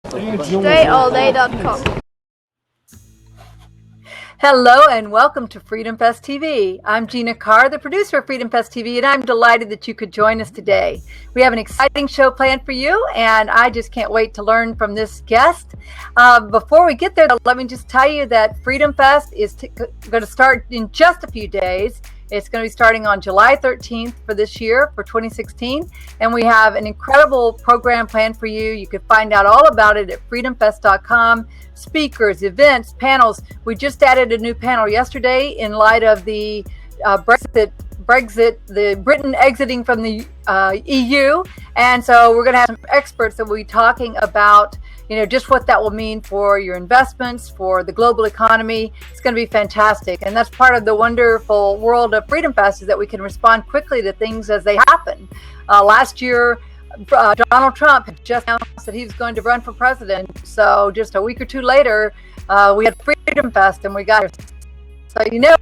DreAllDay.com. Hello and welcome to Freedom Fest TV. I'm Gina Carr, the producer of Freedom Fest TV, and I'm delighted that you could join us today. We have an exciting show planned for you, and I just can't wait to learn from this guest. Before we get there, let me just tell you that Freedom Fest is going to start in just a few days. It's going to be starting on July 13th for this year, for 2016. And we have an incredible program planned for you. You can find out all about it at freedomfest.com. Speakers, events, panels. We just added a new panel yesterday in light of the Brexit, the Britain exiting from the EU. And so we're going to have some experts that will be talking about just what that will mean for your investments, for the global economy. It's going to be fantastic. And that's part of the wonderful world of Freedom Fest, is that we can respond quickly to things as they happen. Last year, Donald Trump had just announced that he was going to run for president. So just a week or two later, we had Freedom Fest and we got here. So you know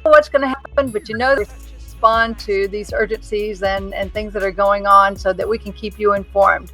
what's going to happen, but respond to these urgencies and things that are going on so that we can keep you informed.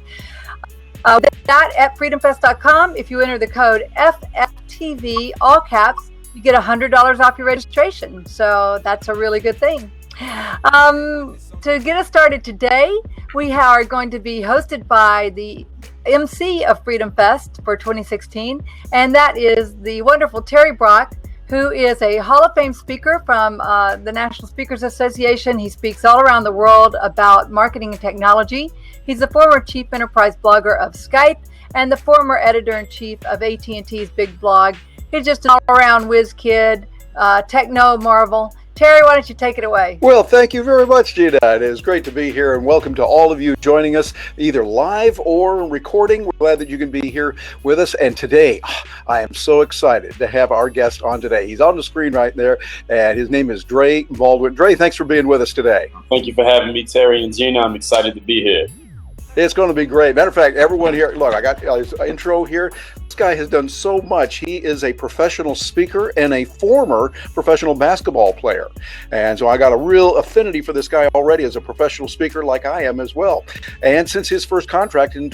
That at freedomfest.com. If you enter the code FFTV, all caps, you get $100 off your registration. So that's a really good thing. To get us started today, we are going to be hosted by the MC of Freedom Fest for 2016, and that is the wonderful Terry Brock, who is a Hall of Fame speaker from the National Speakers Association. He speaks all around the world about marketing and technology. He's the former chief enterprise blogger of Skype and the former editor-in-chief of AT&T's Big Blog. He's just an all-around whiz kid, techno marvel. Terry, why don't you take it away? Well, thank you very much, Gina. It is great to be here, and welcome to all of you joining us, either live or recording. We're glad that you can be here with us. And today, I am so excited to have our guest on today. He's on the screen right there, and his name is Dre Baldwin. Dre, thanks for being with us today. Thank you for having me, Terry and Gina. I'm excited to be here. It's going to be great. Matter of fact, everyone here, look, I got his intro here. This guy has done so much. He is a professional speaker and a former professional basketball player. And so I got a real affinity for this guy already as a professional speaker, like I am as well. And since his first contract in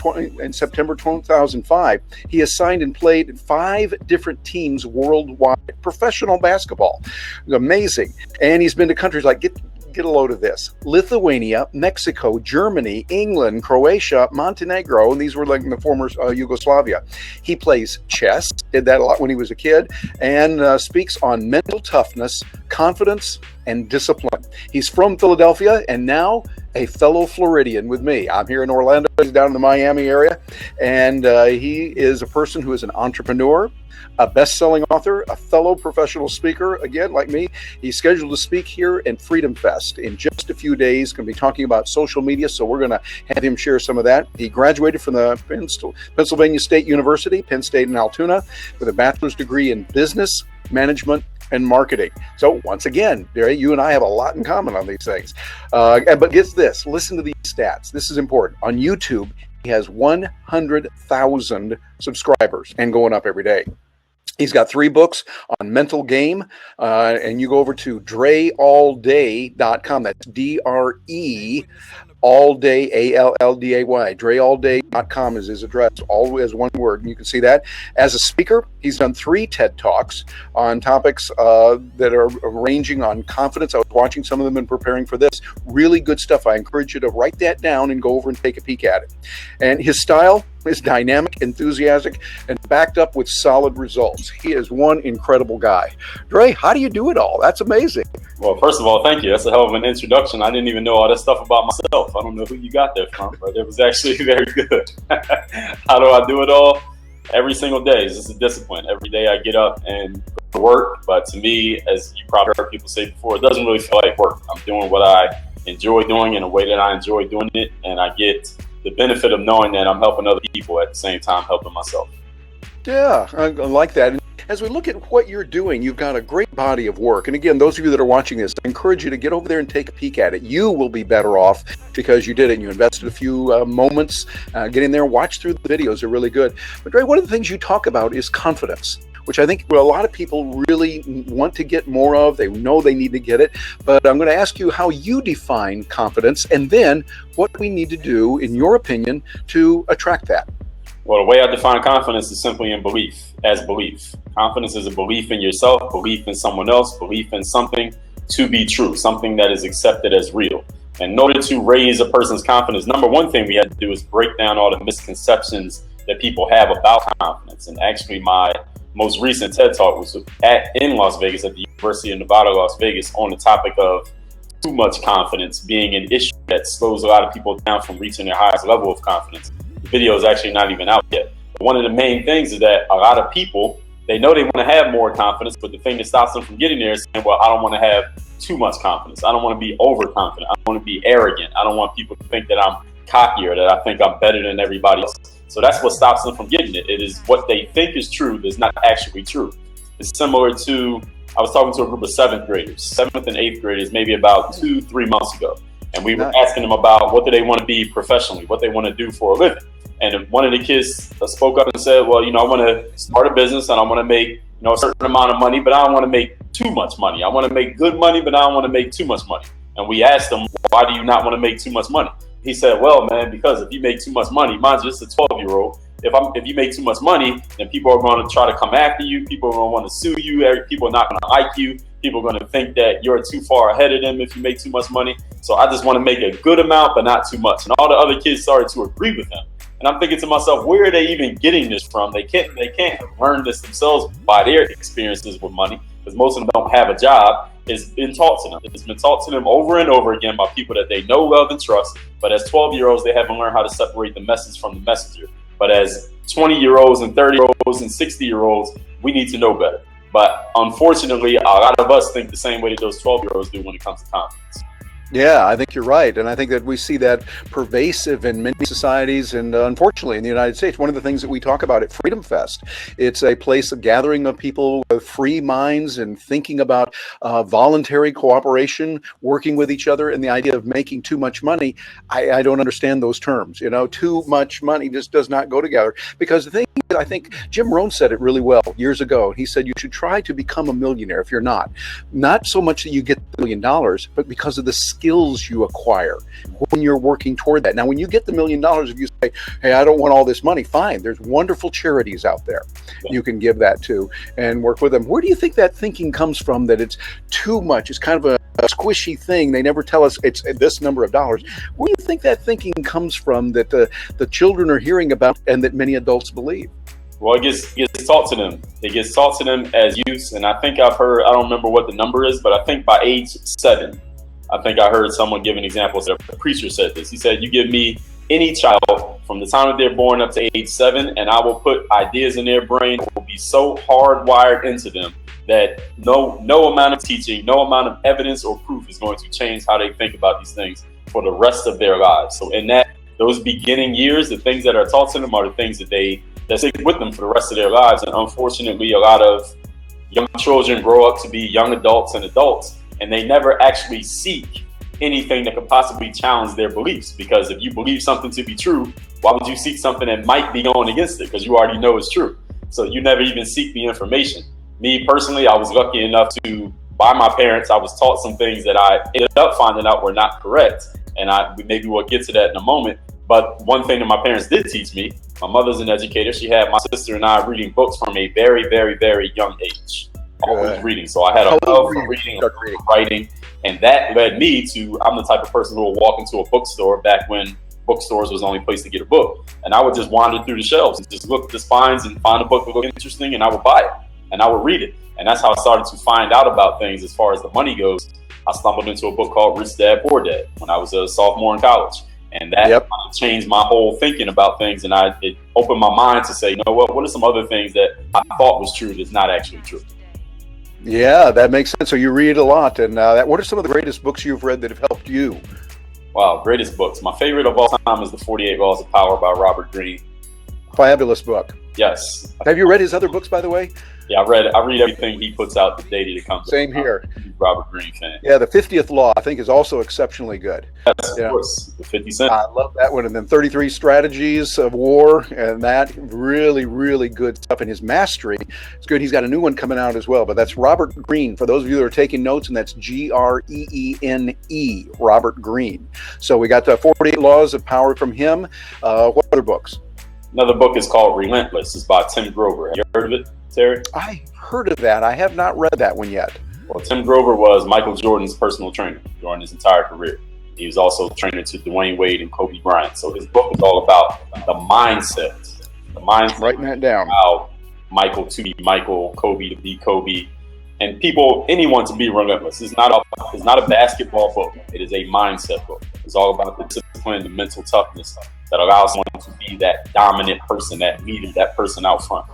September 2005, he has signed and played 5 different teams worldwide, professional basketball. It's amazing. And he's been to countries like, get a load of this: Lithuania, Mexico, Germany, England, Croatia, Montenegro, and these were like in the former Yugoslavia. He plays chess, did that a lot when he was a kid, and speaks on mental toughness, confidence, and discipline. He's from Philadelphia and now a fellow Floridian with me. I'm here in Orlando, he's down in the Miami area, and he is a person who is an entrepreneur, a best-selling author, a fellow professional speaker, again, like me. He's scheduled to speak here in Freedom Fest in just a few days. Going to be talking about social media, so we're going to have him share some of that. He graduated from the Pennsylvania State University, Penn State in Altoona, with a bachelor's degree in business management and marketing. So once again, Dre, you and I have a lot in common on these things. But get this, listen to these stats. This is important. On YouTube, he has 100,000 subscribers and going up every day. He's got 3 books on mental game, and you go over to DreAllDay.com. That's D-R-E, Allday, A-L-L-D-A-Y. DreAllDay.com is his address, all as one word. And you can see that. As a speaker, he's done 3 TED Talks on topics that are ranging on confidence. I was watching some of them and preparing for this. Really good stuff. I encourage you to write that down and go over and take a peek at it. And his style is dynamic, enthusiastic, and backed up with solid results. He is one incredible guy. Dre, how do you do it all? That's amazing. Well, first of all, thank you. That's a hell of an introduction. I didn't even know all that stuff about myself. I don't know who you got there from, but it was actually very good. How do I do it all? Every single day is just a discipline. Every day I get up and go to work, but to me, as you probably heard people say before, it doesn't really feel like work. I'm doing what I enjoy doing in a way that I enjoy doing it, and I get the benefit of knowing that I'm helping other people at the same time helping myself. Yeah, I like that. As we look at what you're doing, you've got a great body of work. And again, those of you that are watching this, I encourage you to get over there and take a peek at it. You will be better off because you did it and you invested a few moments. Get in there and watch through the videos. They're really good. But Dre, one of the things you talk about is confidence, which I think a lot of people really want to get more of. They know they need to get it. But I'm going to ask you how you define confidence and then what we need to do, in your opinion, to attract that. Well, the way I define confidence is simply in belief, as belief. Confidence is a belief in yourself, belief in someone else, belief in something to be true, something that is accepted as real. And in order to raise a person's confidence, number one thing we had to do is break down all the misconceptions that people have about confidence. And actually, my most recent TED Talk was in Las Vegas at the University of Nevada, Las Vegas, on the topic of too much confidence being an issue that slows a lot of people down from reaching their highest level of confidence. The video is actually not even out yet. But one of the main things is that a lot of people, they know they want to have more confidence, but the thing that stops them from getting there is saying, well, I don't want to have too much confidence. I don't want to be overconfident. I don't want to be arrogant. I don't want people to think that I'm cocky or that I think I'm better than everybody else. So that's what stops them from getting it. It is what they think is true that's not actually true. It's similar to, I was talking to a group of 7th graders, 7th and 8th graders, maybe about 2-3 months ago. And we were asking them about what do they want to be professionally, what they want to do for a living. And one of the kids spoke up and said, well, I want to start a business and I want to make, a certain amount of money, but I don't want to make too much money. I want to make good money, but I don't want to make too much money. And we asked him, why do you not want to make too much money? He said, well, man, because if you make too much money, mine's just a 12-year-old. If you make too much money, then people are going to try to come after you. People are going to want to sue you. People are not going to like you. People are going to think that you're too far ahead of them if you make too much money. So I just want to make a good amount, but not too much. And all the other kids started to agree with him. And I'm thinking to myself, where are they even getting this from? They can't learn this themselves by their experiences with money, because most of them don't have a job. It's been taught to them. It's been taught to them over and over again by people that they know, love, and trust. But as 12-year-olds, they haven't learned how to separate the message from the messenger. But as 20-year-olds and 30-year-olds and 60-year-olds, we need to know better. But unfortunately, a lot of us think the same way that those 12-year-olds do when it comes to confidence. Yeah, I think you're right. And I think that we see that pervasive in many societies and unfortunately in the United States. One of the things that we talk about at Freedom Fest, it's a place of gathering of people with free minds and thinking about voluntary cooperation, working with each other, and the idea of making too much money. I don't understand those terms. Too much money just does not go together. Because the thing is, I think Jim Rohn said it really well years ago. He said you should try to become a millionaire if you're not. Not so much that you get $1 million, but because of the skills you acquire when you're working toward that. Now, when you get the $1 million, if you say, hey, I don't want all this money, fine. There's wonderful charities out there you can give that to and work with them. Where do you think that thinking comes from, that it's too much? It's kind of a squishy thing. They never tell us it's this number of dollars. Where do you think that thinking comes from that the children are hearing about and that many adults believe? Well, it gets taught to them. It gets taught to them as youths. And I think I've heard, I don't remember what the number is, but I think by age 7, I think I heard someone give an example. So the preacher said this. He said, you give me any child from the time that they're born up to age 7, and I will put ideas in their brain that will be so hardwired into them that no amount of teaching, no amount of evidence or proof is going to change how they think about these things for the rest of their lives. So in those beginning years, the things that are taught to them are the things that stick with them for the rest of their lives. And unfortunately, a lot of young children grow up to be young adults and adults, and they never actually seek anything that could possibly challenge their beliefs. Because if you believe something to be true, why would you seek something that might be going against it? Because you already know it's true. So you never even seek the information. Me personally, I was lucky enough to, by my parents, I was taught some things that I ended up finding out were not correct. And maybe we'll get to that in a moment. But one thing that my parents did teach me, my mother's an educator. She had my sister and I reading books from a very, very, very young age. Always reading. So I had a love for reading, writing, and that led me to, I'm the type of person who will walk into a bookstore back when bookstores was the only place to get a book. And I would just wander through the shelves and just look at the spines and find a book that looked interesting, and I would buy it and I would read it. And that's how I started to find out about things as far as the money goes. I stumbled into a book called Rich Dad, Poor Dad when I was a sophomore in college. And that changed my whole thinking about things. And it opened my mind to say, you know what are some other things that I thought was true that's not actually true? Yeah, that makes sense. So you read a lot. And what are some of the greatest books you've read that have helped you? Wow, greatest books. My favorite of all time is The 48 Laws of Power by Robert Greene. Fabulous book. Yes. Have you read his other books, by the way? Yeah, I read everything he puts out the day that it comes. Same here. Robert Greene fan. Yeah, the 50th Law, I think, is also exceptionally good. Yes, of course. The 50 Cent. I love that one. And then 33 Strategies of War, and that really, really good stuff. And his mastery is good. He's got a new one coming out as well. But that's Robert Greene, for those of you that are taking notes, and that's Greene, Robert Greene. So we got the 48 Laws of Power from him. What other books? Another book is called Relentless. It's by Tim Grover. Have you heard of it, Terry? I heard of that. I have not read that one yet. Well, Tim Grover was Michael Jordan's personal trainer during his entire career. He was also trainer to Dwayne Wade and Kobe Bryant. So his book is all about the mindset. The mindset. Writing that down. How Michael to be Michael, Kobe to be Kobe, and anyone to be relentless. It's not a basketball book. It is a mindset book. It's all about the discipline, the mental toughness that allows someone to be that dominant person, that leader, that person out front.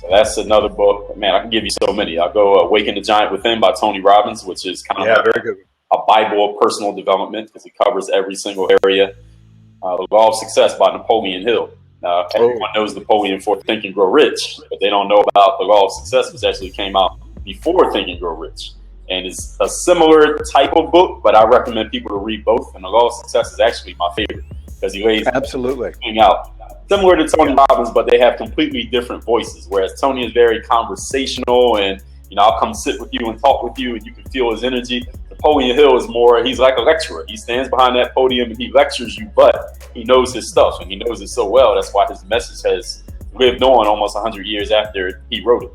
So that's another book. Man, I can give you so many. I'll go Awaken the Giant Within by Tony Robbins, which is kind of very good. A Bible of personal development because it covers every single area. The Law of Success by Napoleon Hill. Everyone knows Napoleon for Think and Grow Rich, but they don't know about the Law of Success, which actually came out before Think and Grow Rich. And it's a similar type of book, but I recommend people to read both. And the Law of Success is actually my favorite because he lays everything out. Similar to Tony Robbins, but they have completely different voices. Whereas Tony is very conversational and, I'll come sit with you and talk with you and you can feel his energy. Napoleon Hill is more, he's like a lecturer. He stands behind that podium and he lectures you, but he knows his stuff and he knows it so well. That's why his message has lived on almost 100 years after he wrote it.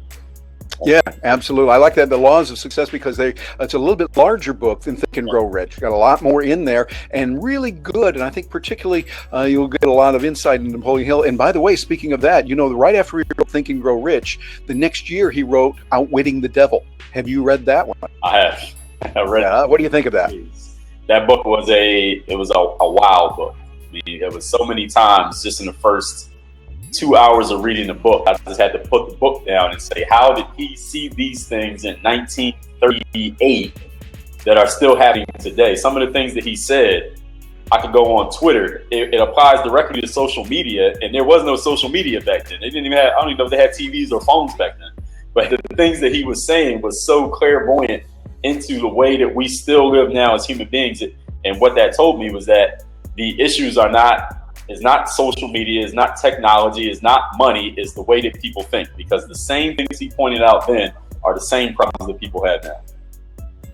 Yeah, absolutely. I like that. The Laws of Success, because it's a little bit larger book than Think and Grow Rich. Got a lot more in there and really good. And I think particularly you'll get a lot of insight into Napoleon Hill. And by the way, speaking of that, right after he wrote Think and Grow Rich, the next year he wrote Outwitting the Devil. Have you read that one? I have. I read it. What do you think of that? That book was a wow book. I mean, it was so many times just in the first 2 hours of reading the book, I just had to put the book down and say, how did he see these things in 1938 that are still happening today? Some of the things that he said, I could go on Twitter. It applies directly to social media, and there was no social media back then. They didn't even have, I don't even know if they had TVs or phones back then. But the things that he was saying was so clairvoyant into the way that we still live now as human beings. And what that told me was that the issues is not social media, is not technology, is not money, is the way that people think. Because the same things he pointed out then are the same problems that people have now.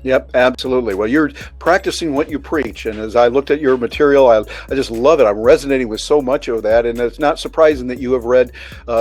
Yep, absolutely. Well, you're practicing what you preach. And as I looked at your material, I just love it. I'm resonating with so much of that. And it's not surprising that you have read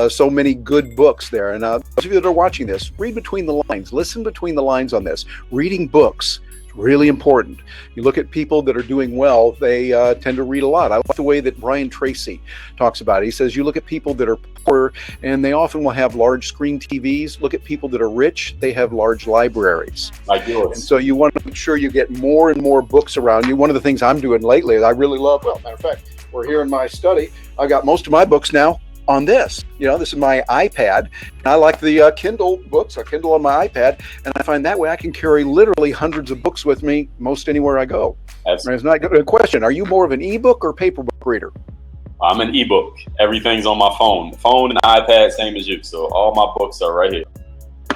so many good books there. And those of you that are watching this, read between the lines. Listen between the lines on this. Reading books. Really important. You look at people that are doing well, they tend to read a lot. I like the way that Brian Tracy talks about it. He says you look at people that are poor and they often will have large screen TVs. Look at people that are rich, they have large libraries. Like yours. And so you want to make sure you get more and more books around you. One of the things I'm doing lately is I really love, matter of fact, we're here in my study. I've got most of my books now on this. This is my iPad. I like the Kindle books, a Kindle on my iPad, and I find that way I can carry literally hundreds of books with me most anywhere I go. It's not a question. Are you more of an ebook or paper book reader? I'm an ebook. Everything's on my phone. The phone and iPad, same as you. So all my books are right here.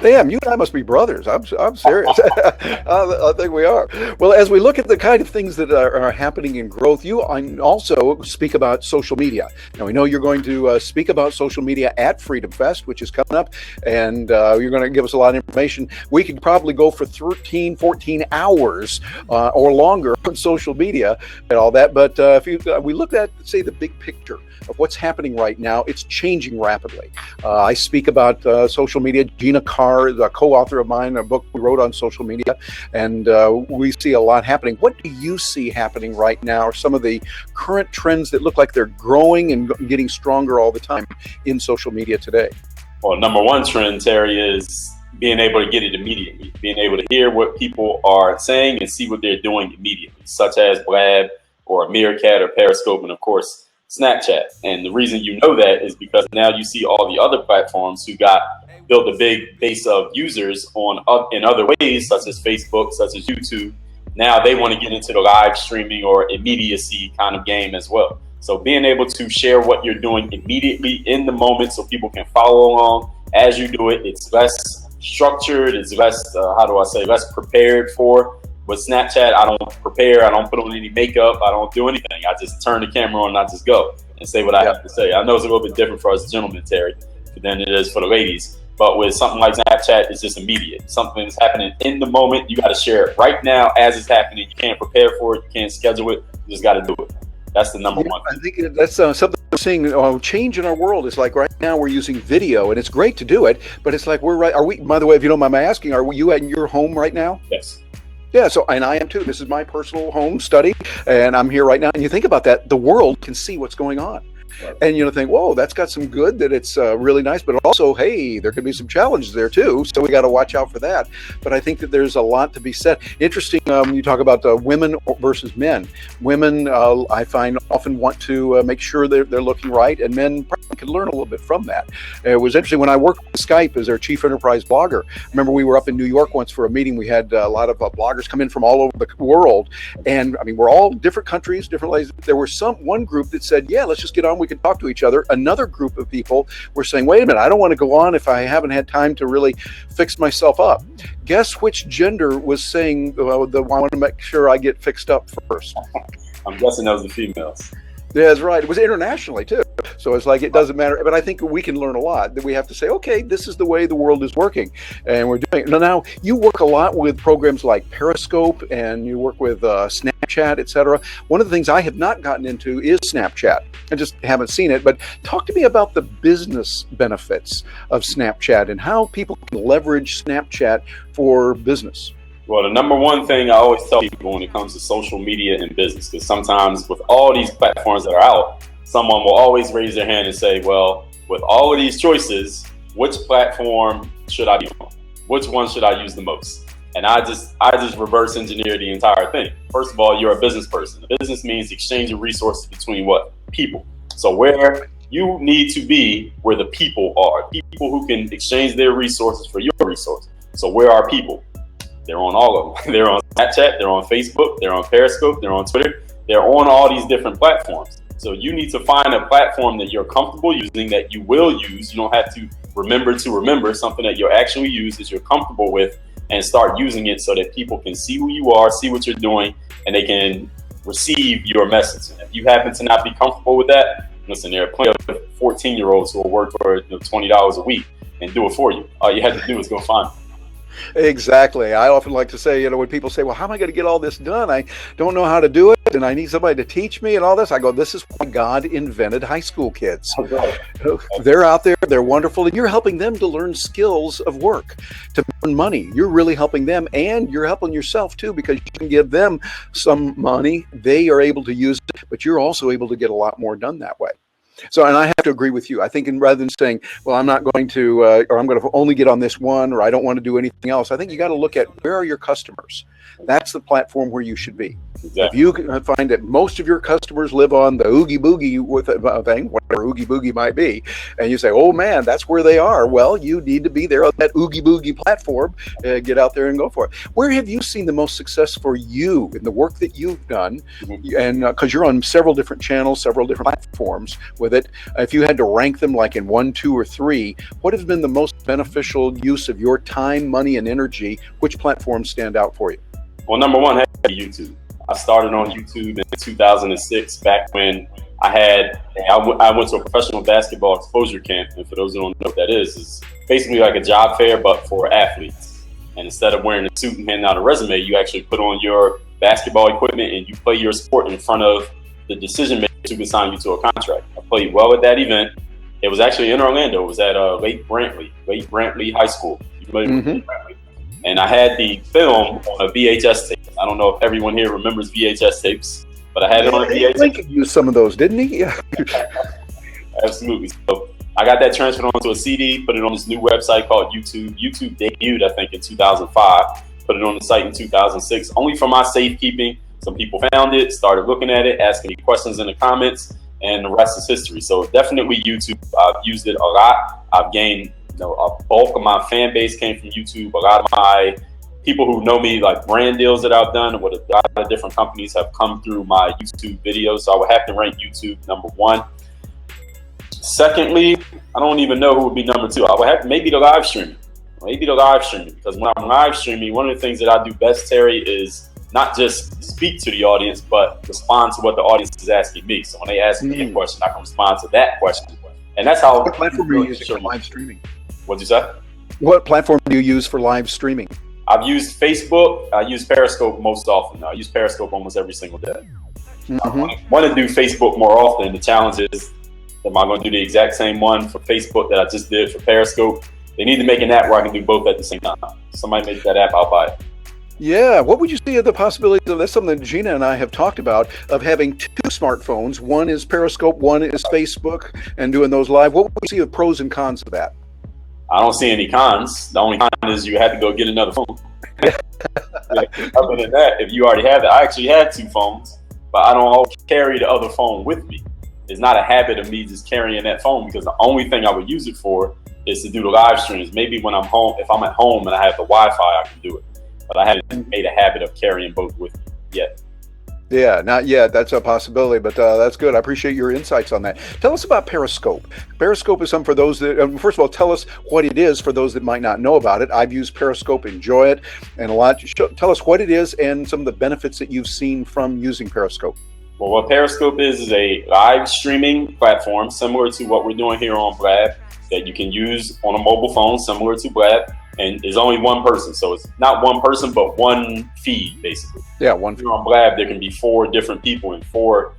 Damn, you and I must be brothers. I'm serious. I think we are. Well, as we look at the kind of things that are happening in growth, you also speak about social media. Now, we know you're going to speak about social media at Freedom Fest, which is coming up, and you're going to give us a lot of information. We could probably go for 13, 14 hours or longer on social media and all that. But if we look at, say, the big picture of what's happening right now, it's changing rapidly. I speak about social media. Gina Carr, the co-author of mine, a book we wrote on social media, and we see a lot happening. What do you see happening right now, or some of the current trends that look like they're growing and getting stronger all the time in social media today? Well, number one trend, Terry, is being able to get it immediately, being able to hear what people are saying and see what they're doing immediately, such as Blab or Meerkat or Periscope, and of course, Snapchat. And the reason you know that is because now you see all the other platforms who built a big base of users in other ways, such as Facebook, such as YouTube. Now they want to get into the live streaming or immediacy kind of game as well. So being able to share what you're doing immediately in the moment so people can follow along as you do it, it's less structured, it's less, less prepared for. With Snapchat, I don't prepare, I don't put on any makeup, I don't do anything. I just turn the camera on and I just go and say what I have to say. I know it's a little bit different for us gentlemen, Terry, than it is for the ladies. But with something like Snapchat, it's just immediate. Something that's happening in the moment, you got to share it right now as it's happening. You can't prepare for it, you can't schedule it, you just got to do it. That's the number one. I think that's something seeing change in our world. It's like right now we're using video, and it's great to do it, but it's like are we, by the way, if you don't mind my asking, are you at your home right now? Yes. Yeah, so, and I am too. This is my personal home study, and I'm here right now. And you think about that, the world can see what's going on. And think, whoa, that's got some good, that it's really nice, but also, hey, there could be some challenges there too, so we got to watch out for that. But I think that there's a lot to be said. Interesting, you talk about women versus men. Women, I find, often want to make sure they're looking right, and men probably could learn a little bit from that. It was interesting when I worked with Skype as their chief enterprise blogger. Remember, we were up in New York once for a meeting. We had a lot of bloggers come in from all over the world, and I mean, we're all different countries, different places. There was one group that said, yeah, let's just get on, we can talk to each other. Another group of people were saying, wait a minute, I don't want to go on if I haven't had time to really fix myself up. Guess which gender was saying, I want to make sure I get fixed up first? I'm guessing that was the females. Yeah, that's right. It was internationally too. So it's like, it doesn't matter. But I think we can learn a lot, that we have to say, okay, this is the way the world is working. And we're doing it. Now, you work a lot with programs like Periscope, and you work with Snapchat, etc. One of the things I have not gotten into is Snapchat. I just haven't seen it. But talk to me about the business benefits of Snapchat and how people can leverage Snapchat for business. Well, the number one thing I always tell people when it comes to social media and business, because sometimes with all these platforms that are out, someone will always raise their hand and say, well, with all of these choices, which platform should I be on? Which one should I use the most? And I just reverse engineer the entire thing. First of all, you're a business person. A business means exchange of resources between what? People. So where you need to be where the people are. People who can exchange their resources for your resources. So where are people? They're on all of them. They're on Snapchat, they're on Facebook, they're on Periscope, they're on Twitter. They're on all these different platforms. So you need to find a platform that you're comfortable using, that you will use. You don't have to remember something that you'll actually use, that you're comfortable with, and start using it so that people can see who you are, see what you're doing, and they can receive your message. And if you happen to not be comfortable with that, listen, there are plenty of 14-year-olds who will work for $20 a week and do it for you. All you have to do is go find them. Exactly. I often like to say, when people say, well, how am I going to get all this done? I don't know how to do it, and I need somebody to teach me and all this. I go, this is why God invented high school kids. Okay. They're out there, they're wonderful, and you're helping them to learn skills of work, to earn money. You're really helping them, and you're helping yourself too, because you can give them some money. They are able to use it, but you're also able to get a lot more done that way. So, and I have to agree with you. I think rather than saying, well, I'm not going to, or I'm going to only get on this one, or I don't want to do anything else, I think you got to look at, where are your customers? That's the platform where you should be. Exactly. If you can find that most of your customers live on the Oogie Boogie with a thing, whatever Oogie Boogie might be, and you say, oh man, that's where they are. Well, you need to be there on that Oogie Boogie platform. Get out there and go for it. Where have you seen the most success for you in the work that you've done? Mm-hmm. And because you're on several different channels, several different platforms with it, if you had to rank them like in 1, 2, or 3, what has been the most beneficial use of your time, money, and energy? Which platforms stand out for you? Well, number one has to be YouTube. I started on YouTube in 2006, back when I went to a professional basketball exposure camp. And for those who don't know what that is basically like a job fair, but for athletes. And instead of wearing a suit and handing out a resume, you actually put on your basketball equipment and you play your sport in front of the decision makers who can sign you to a contract. I played well at that event. It was actually in Orlando. It was at Lake Brantley High School. You familiar with Lake Brantley? And I had the film on a VHS tape. I don't know if everyone here remembers VHS tapes, but I had it on a VHS. Lincoln used some of those, didn't he? Yeah. Absolutely. So I got that transferred onto a CD, put it on this new website called YouTube. YouTube debuted, I think, in 2005. Put it on the site in 2006, only for my safekeeping. Some people found it, started looking at it, asking me questions in the comments, and the rest is history. So definitely YouTube. I've used it a lot. I've gained a bulk of my fan base came from YouTube. A lot of my people who know me, like brand deals that I've done with a lot of different companies, have come through my YouTube videos. So I would have to rank YouTube number 1. Secondly, I don't even know who would be number 2. I would have maybe the live streaming. Because when I'm live streaming, one of the things that I do best, Terry, is not just speak to the audience, but respond to what the audience is asking me. So when they ask me a question, I can respond to that question. And that's how. What platform are you using for live streaming? What'd you say? What platform do you use for live streaming? I've used Facebook. I use Periscope most often. I use Periscope almost every single day. I want to do Facebook more often. The challenge is Am I going to do the exact same one for Facebook that I just did for Periscope? They need to make an app where I can do both at the same time. Somebody make that app, I'll buy it. Yeah, what would you see of the possibilities of that's something that Gina and I have talked about, of having two smartphones. One is Periscope, one is Facebook, and doing those live. What would you see the pros and cons of that? I don't see any cons. The only con is you had to go get another phone. Other than that, if you already have it, I actually had two phones, but I don't always carry the other phone with me. It's not a habit of me just carrying that phone, because the only thing I would use it for is to do the live streams. Maybe when I'm home, if I'm at home and I have the Wi-Fi, I can do it. But I haven't made a habit of carrying both with me yet. Yeah, not yet. That's a possibility, but that's good. I appreciate your insights on that. Tell us about Periscope. Periscope is something for those that, first of all, tell us what it is for those that might not know about it. I've used Periscope, enjoy it, and a lot. Tell us what it is and some of the benefits that you've seen from using Periscope. Well, what Periscope is a live streaming platform similar to what we're doing here on Blab, that you can use on a mobile phone, similar to Blab, and is only one person. So it's not one person, but one feed, basically. Yeah, one feed. Here on Blab, there can be 4 different people in 4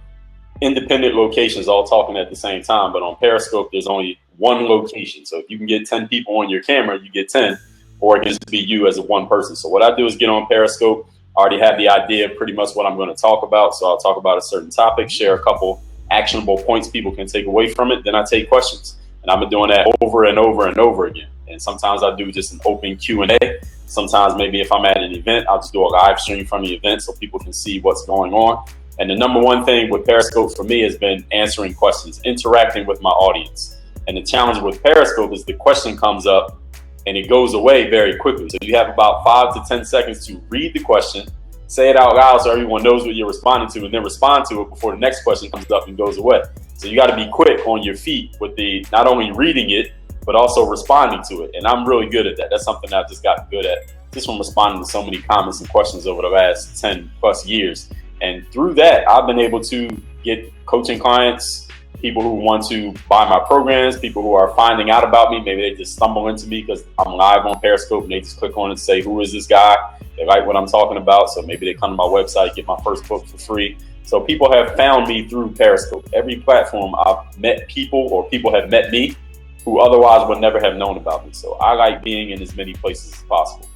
independent locations all talking at the same time. But on Periscope, there's only one location. So if you can get 10 people on your camera, you get 10, or it can just be you as a one person. So what I do is get on Periscope. I already have the idea of pretty much what I'm going to talk about. So I'll talk about a certain topic, share a couple actionable points people can take away from it. Then I take questions. And I've been doing that over and over and over again. And sometimes I do just an open Q&A. Sometimes maybe if I'm at an event, I'll just do a live stream from the event so people can see what's going on. And the number one thing with Periscope for me has been answering questions, interacting with my audience. And the challenge with Periscope is the question comes up and it goes away very quickly. So you have about 5 to 10 seconds to read the question, say it out loud so everyone knows what you're responding to, and then respond to it before the next question comes up and goes away. So you got to be quick on your feet with the not only reading it, but also responding to it. And I'm really good at that. That's something that I've just gotten good at, just from responding to so many comments and questions over the last 10 plus years. And through that, I've been able to get coaching clients, people who want to buy my programs, people who are finding out about me. Maybe they just stumble into me because I'm live on Periscope and they just click on it and say, who is this guy? They like what I'm talking about. So maybe they come to my website, get my first book for free. So people have found me through Periscope. Every platform I've met people, or people have met me who otherwise would never have known about me. So I like being in as many places as possible.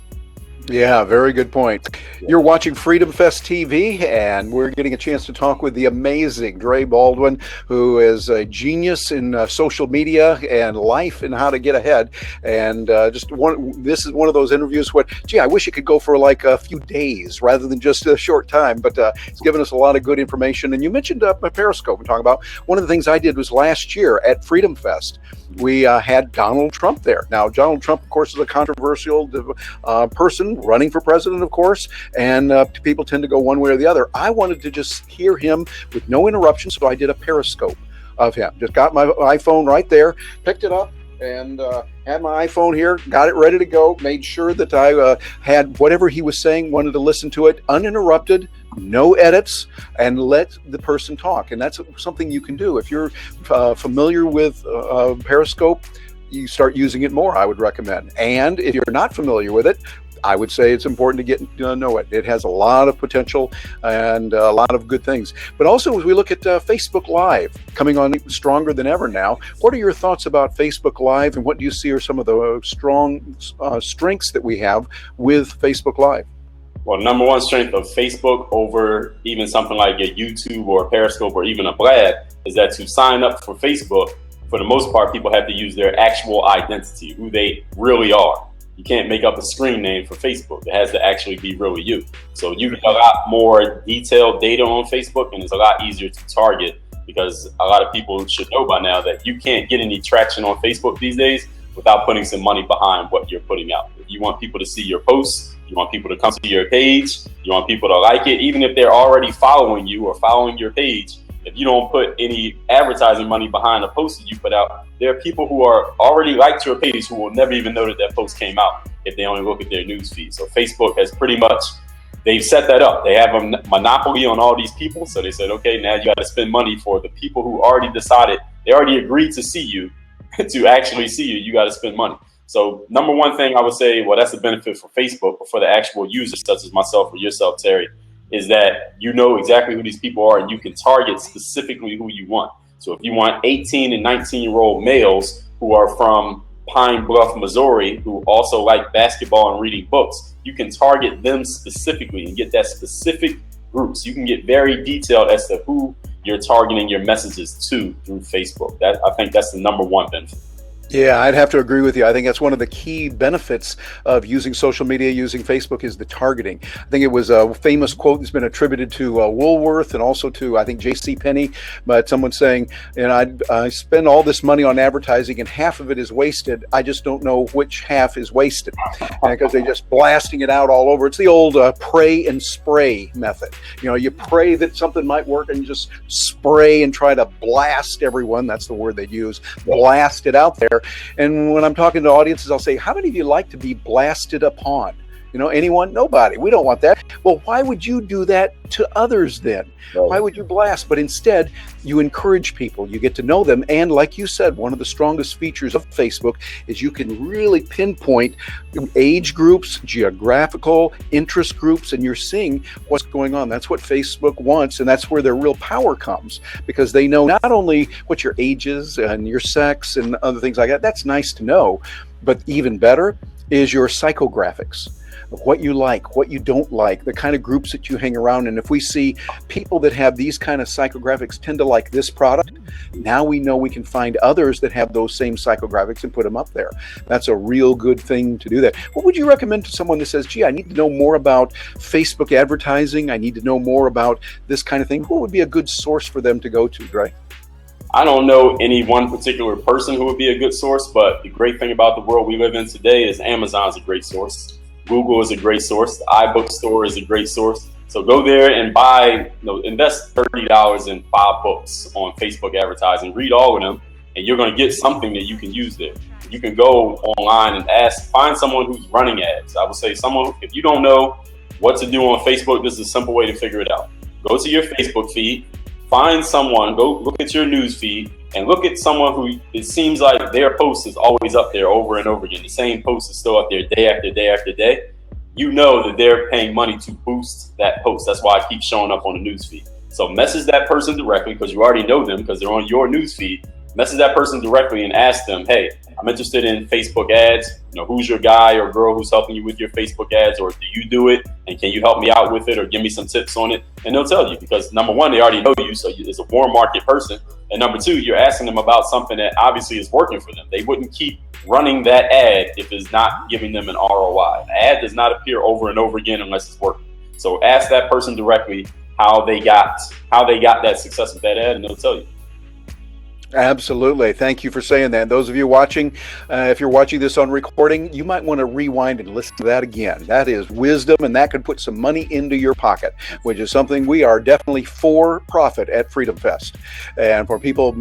Yeah, very good point. You're watching Freedom Fest TV, and we're getting a chance to talk with the amazing Dre Baldwin, who is a genius in social media and life and how to get ahead. And this is one of those interviews where, gee, I wish it could go for like a few days rather than just a short time, but it's given us a lot of good information. And you mentioned my Periscope and talking about one of the things I did was last year at Freedom Fest. We had Donald Trump there. Now, Donald Trump, of course, is a controversial person running for president, of course, and people tend to go one way or the other. I wanted to just hear him with no interruption, so I did a Periscope of him. Just got my iPhone right there, picked it up, and had my iPhone here, got it ready to go, made sure that I had whatever he was saying, wanted to listen to it uninterrupted, no edits, and let the person talk. And that's something you can do. If you're familiar with Periscope, you start using it more, I would recommend. And if you're not familiar with it, I would say it's important to get to know it. It has a lot of potential and a lot of good things. But also, as we look at Facebook Live, coming on stronger than ever now, what are your thoughts about Facebook Live, and what do you see are some of the strong strengths that we have with Facebook Live? Well, number one strength of Facebook over even something like a YouTube or a Periscope or even a Blab is that to sign up for Facebook, for the most part, people have to use their actual identity, who they really are. You can't make up a screen name for Facebook. It has to actually be really you. So you get a lot more detailed data on Facebook, and it's a lot easier to target, because a lot of people should know by now that you can't get any traction on Facebook these days without putting some money behind what you're putting out. If you want people to see your posts, you want people to come to your page, you want people to like it, even if they're already following you or following your page, if you don't put any advertising money behind a post that you put out, there are people who are already liked your page who will never even know that post came out if they only look at their news feed. So Facebook has pretty much, they've set that up. They have a monopoly on all these people. So they said, okay, now you got to spend money for the people who already decided, they already agreed to see you, to actually see you, you got to spend money. So number one thing I would say, well, that's a benefit for Facebook, but for the actual users, such as myself or yourself, Terry, is that you know exactly who these people are and you can target specifically who you want. So if you want 18 and 19-year-old males who are from Pine Bluff, Missouri, who also like basketball and reading books, you can target them specifically and get that specific groups. You can get very detailed as to who you're targeting your messages to through Facebook. I think that's the number one benefit. Yeah, I'd have to agree with you. I think that's one of the key benefits of using social media, using Facebook, is the targeting. I think it was a famous quote that's been attributed to Woolworth and also to, I think, J.C. Penney, but someone saying, I spend all this money on advertising and half of it is wasted. I just don't know which half is wasted, because they're just blasting it out all over. It's the old pray and spray method. You pray that something might work and you just spray and try to blast everyone. That's the word they use. Blast it out there. And when I'm talking to audiences, I'll say, how many of you like to be blasted upon? Anyone? Nobody. We don't want that. Well, why would you do that to others then? Why would you blast? But instead, you encourage people. You get to know them. And like you said, one of the strongest features of Facebook is you can really pinpoint age groups, geographical interest groups, and you're seeing what's going on. That's what Facebook wants, and that's where their real power comes, because they know not only what your age is and your sex and other things like that. That's nice to know. But even better is your psychographics. What you like, what you don't like, the kind of groups that you hang around. And if we see people that have these kind of psychographics tend to like this product, now we know we can find others that have those same psychographics and put them up there. That's a real good thing to do that. What would you recommend to someone that says, gee, I need to know more about Facebook advertising, I need to know more about this kind of thing? What would be a good source for them to go to, Dre? I don't know any one particular person who would be a good source, but the great thing about the world we live in today is Amazon's a great source. Google is a great source. The iBookstore is a great source. So go there and buy, invest $30 in 5 books on Facebook advertising. Read all of them, and you're going to get something that you can use there. You can go online and find someone who's running ads. I would say if you don't know what to do on Facebook, this is a simple way to figure it out. Go to your Facebook feed, find someone, go look at your news feed, and look at someone who it seems like their post is always up there over and over again. The same post is still up there day after day after day. You know that they're paying money to boost that post. That's why it keeps showing up on the news feed. So message that person directly, because you already know them because they're on your news feed. Message that person directly and ask them, hey, I'm interested in Facebook ads. Who's your guy or girl who's helping you with your Facebook ads, or do you do it? And can you help me out with it or give me some tips on it? And they'll tell you, because number one, they already know you. So it's a warm market person. And number two, you're asking them about something that obviously is working for them. They wouldn't keep running that ad if it's not giving them an ROI. An ad does not appear over and over again unless it's working. So ask that person directly how they got that success with that ad, and they'll tell you. Absolutely. Thank you for saying that. Those of you watching, if you're watching this on recording, you might want to rewind and listen to that again. That is wisdom, and that could put some money into your pocket, which is something we are definitely for profit at Freedom Fest. And for people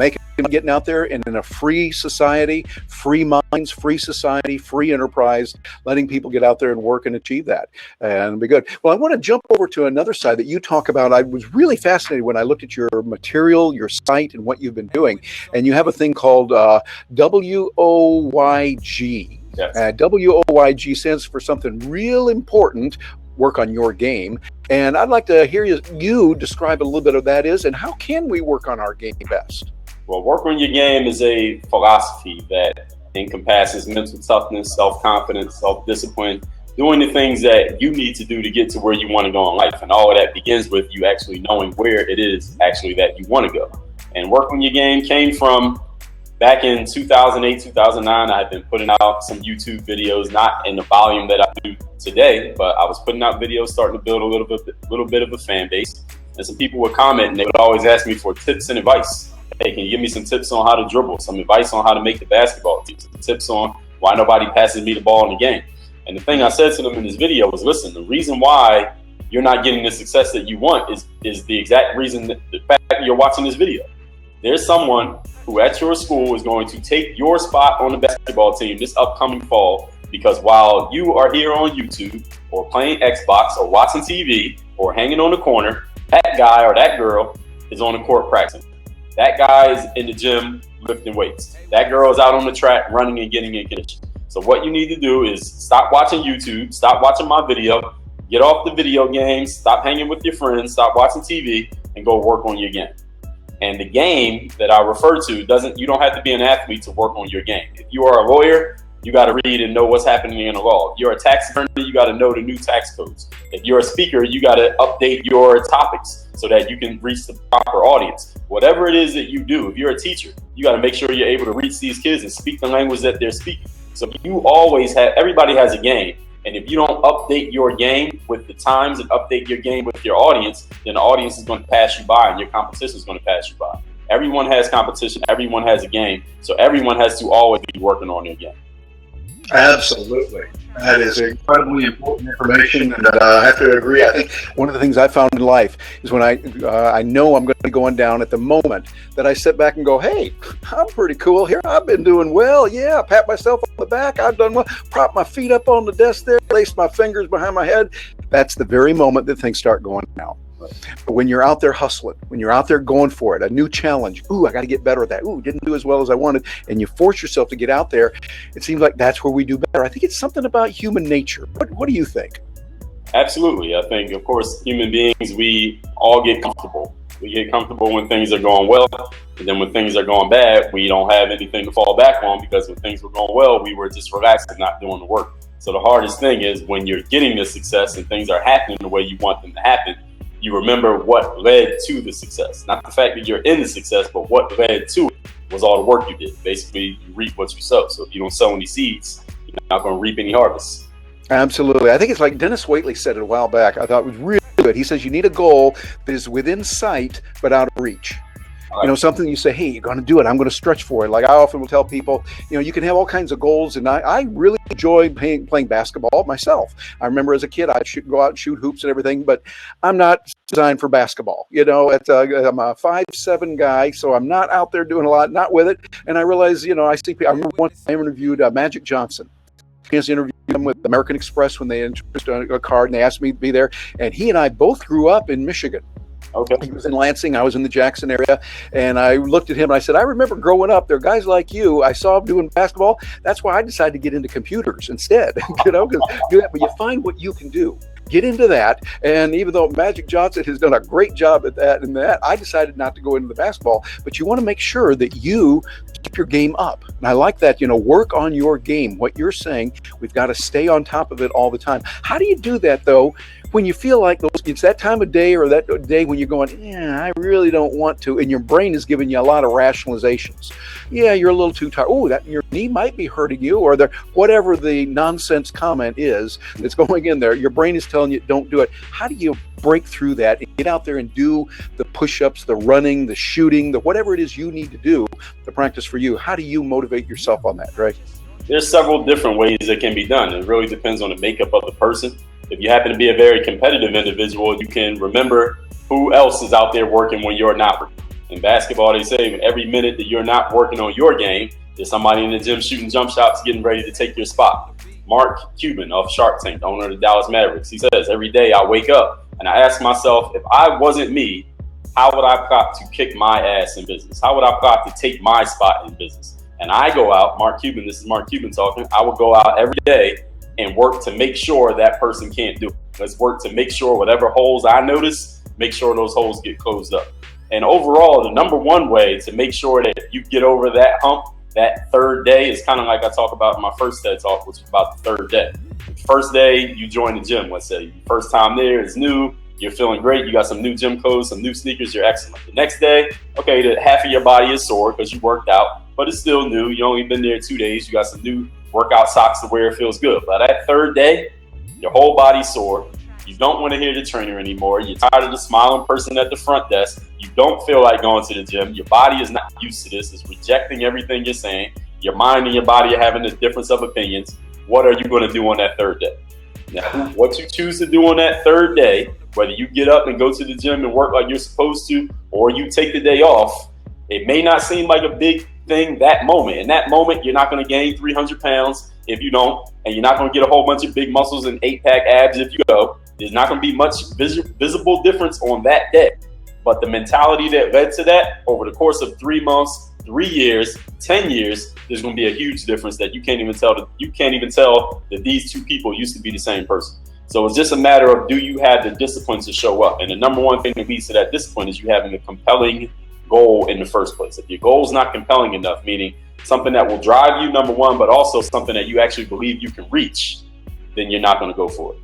getting out there and in a free society, free minds, free society, free enterprise, letting people get out there and work and achieve that. And it'll be good. Well, I want to jump over to another side that you talk about. I was really fascinated when I looked at your material, your site, and what you've been doing. And you have a thing called WOYG. Yes. WOYG stands for something real important. Work on your game. And I'd like to hear you describe a little bit of that is, and how can we work on our game best? Well, work on your game is a philosophy that encompasses mental toughness, self-confidence, self-discipline, doing the things that you need to do to get to where you want to go in life. And all of that begins with you actually knowing where it is actually that you want to go. And work on your game came from back in 2008, 2009. I had been putting out some YouTube videos, not in the volume that I do today, but I was putting out videos, starting to build a little bit of a fan base. And some people would comment, and they would always ask me for tips and advice. Hey, can you give me some tips on how to dribble, some advice on how to make the basketball team, some tips on why nobody passes me the ball in the game? And the thing I said to them in this video was, listen, the reason why you're not getting the success that you want is the exact reason that the fact that you're watching this video. There's someone who at your school is going to take your spot on the basketball team this upcoming fall, because while you are here on YouTube or playing Xbox or watching TV or hanging on the corner, that guy or that girl is on the court practicing. That guy is in the gym lifting weights. That girl is out on the track running and getting in condition. So what you need to do is stop watching YouTube, stop watching my video, get off the video games, stop hanging with your friends, stop watching TV, and go work on your game. And the game that I refer to you don't have to be an athlete to work on your game. If you are a lawyer, you got to read and know what's happening in the law. If you're a tax attorney, you got to know the new tax codes. If you're a speaker, you got to update your topics so that you can reach the proper audience. Whatever it is that you do, if you're a teacher, you got to make sure you're able to reach these kids and speak the language that they're speaking. So everybody has a game. And if you don't update your game with the times and update your game with your audience, then the audience is going to pass you by and your competition is going to pass you by. Everyone has competition. Everyone has a game. So everyone has to always be working on their game. Absolutely. That is incredibly important information, and I have to agree. I think one of the things I found in life is when I know I'm going to be going down at the moment that I sit back and go, hey, I'm pretty cool here. I've been doing well. Yeah, pat myself on the back. I've done well. Prop my feet up on the desk there, place my fingers behind my head. That's the very moment that things start going out. But when you're out there hustling, when you're out there going for it, a new challenge, I got to get better at that. Didn't do as well as I wanted. And you force yourself to get out there. It seems like that's where we do better. I think it's something about human nature. What do you think? Absolutely. I think, of course, human beings, we all get comfortable. We get comfortable when things are going well. And then when things are going bad, we don't have anything to fall back on, because when things were going well, we were just relaxed and not doing the work. So the hardest thing is when you're getting the success and things are happening the way you want them to happen, you remember what led to the success. Not the fact that you're in the success, but what led to it was all the work you did. Basically, you reap what you sow. So if you don't sow any seeds, you're not going to reap any harvest. Absolutely. I think it's like Dennis Waitley said it a while back. I thought it was really good. He says you need a goal that is within sight but out of reach. Something you say, hey, you're going to do it. I'm going to stretch for it. Like I often will tell people, you can have all kinds of goals. And I really enjoyed playing basketball myself. I remember as a kid, I'd go out and shoot hoops and everything, but I'm not designed for basketball. I'm a 5'7" guy, so I'm not out there doing a lot, not with it. And I realize, I see people. I remember once I interviewed Magic Johnson. I interviewed him with American Express when they introduced a card, and they asked me to be there. And he and I both grew up in Michigan. Okay. He was in Lansing. I was in the Jackson area. And I looked at him and I said, I remember growing up, there are guys like you. I saw him doing basketball. That's why I decided to get into computers instead. Because do that, but you find what you can do. Get into that. And even though Magic Johnson has done a great job at that, I decided not to go into the basketball. But you want to make sure that you keep your game up. And I like that, work on your game. What you're saying, we've got to stay on top of it all the time. How do you do that, though, when you feel like it's that time of day or that day when you're going, I really don't want to, and your brain is giving you a lot of rationalizations. Yeah, you're a little too tired. Your knee might be hurting you, or whatever the nonsense comment is that's going in there. Your brain is telling you don't do it. How do you break through that and get out there and do the push-ups, the running, the shooting, whatever it is you need to do to practice for you? How do you motivate yourself on that, Dre? There's several different ways it can be done. It really depends on the makeup of the person. If you happen to be a very competitive individual, you can remember who else is out there working when you're not working. In basketball, they say every minute that you're not working on your game, there's somebody in the gym shooting jump shots getting ready to take your spot. Mark Cuban of Shark Tank, the owner of the Dallas Mavericks, he says, every day I wake up and I ask myself, if I wasn't me, how would I plot to kick my ass in business? How would I plot to take my spot in business? And I go out, this is Mark Cuban talking, I would go out every day and work to make sure that person can't do it. Let's work to make sure whatever holes I notice, make sure those holes get closed up. And overall, the number one way to make sure that you get over that hump, that third day, is kind of like I talk about in my first TED Talk, which is about the third day. First day, you join the gym, let's say. First time there, it's new, you're feeling great, you got some new gym clothes, some new sneakers, you're excellent. The next day, okay, half of your body is sore because you worked out, but it's still new. You only been there 2 days, you got some new workout socks to wear, it feels good. But that third day, your whole body's sore. You don't want to hear the trainer anymore. You're tired of the smiling person at the front desk. You don't feel like going to the gym. Your body is not used to this. It's rejecting everything you're saying. Your mind and your body are having a difference of opinions. What are you going to do on that third day? Now, what you choose to do on that third day, whether you get up and go to the gym and work like you're supposed to, or you take the day off, it may not seem like a big thing that moment. In that moment, you're not going to gain 300 pounds if you don't, and you're not going to get a whole bunch of big muscles and 8-pack abs if you go. There's not going to be much visible difference on that day. But the mentality that led to that over the course of 3 months, 3 years, 10 years, there's going to be a huge difference that you can't even tell that these two people used to be the same person. So it's just a matter of, do you have the discipline to show up? And the number one thing that leads to that discipline is you having a compelling goal in the first place. If your goal is not compelling enough, meaning something that will drive you, number one, but also something that you actually believe you can reach, then you're not going to go for it.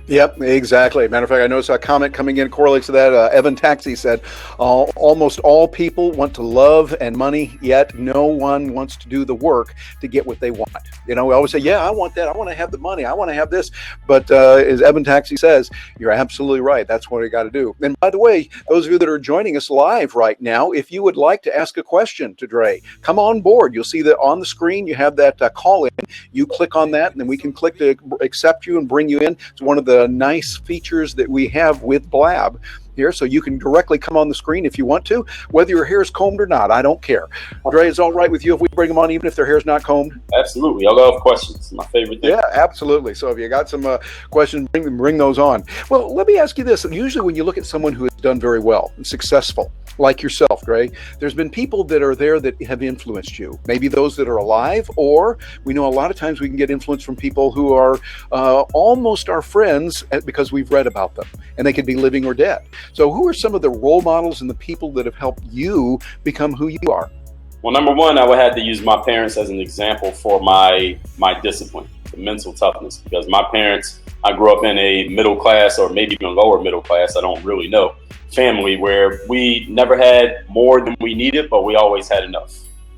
Yep, exactly. Matter of fact, I noticed a comment coming in correlates to that. Evan Taxi said, almost all people want to love and money, yet no one wants to do the work to get what they want. We always say, yeah, I want that. I want to have the money. I want to have this. But as Evan Taxi says, you're absolutely right. That's what we got to do. And by the way, those of you that are joining us live right now, if you would like to ask a question to Dre, come on board. You'll see that on the screen, you have that call in. You click on that, and then we can click to accept you and bring you in. It's one of the nice features that we have with Blab here, so you can directly come on the screen if you want to, whether your hair is combed or not. I don't care. Dre, is all right with you if we bring them on even if their hair is not combed? Absolutely. I love questions. It's my favorite thing. Yeah, absolutely. So if you got some questions, bring those on. Well, let me ask you this. Usually when you look at someone who has done very well and successful, like yourself, Dre, there's been people that are there that have influenced you. Maybe those that are alive, or we know a lot of times we can get influence from people who are almost our friends because we've read about them, and they could be living or dead. So who are some of the role models and the people that have helped you become who you are? Well, number one, I would have to use my parents as an example for my discipline, the mental toughness, because my parents, I grew up in a middle class or maybe even lower middle class, I don't really know, family where we never had more than we needed, but we always had enough.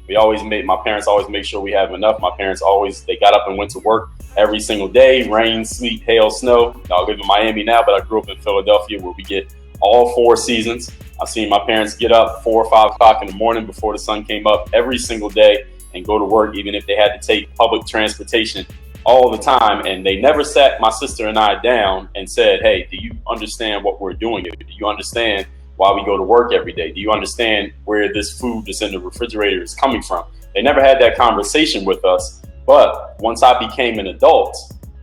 My parents always made sure we have enough. My parents they got up and went to work every single day, rain, sleet, hail, snow. I live in Miami now, but I grew up in Philadelphia where we get all 4 seasons. I've seen my parents get up 4 or 5 o'clock in the morning before the sun came up every single day and go to work, even if they had to take public transportation all the time. And they never sat my sister and I down and said, hey, do you understand what we're doing here? Do you understand why we go to work every day? Do you understand where this food that's in the refrigerator is coming from? They never had that conversation with us. But once I became an adult,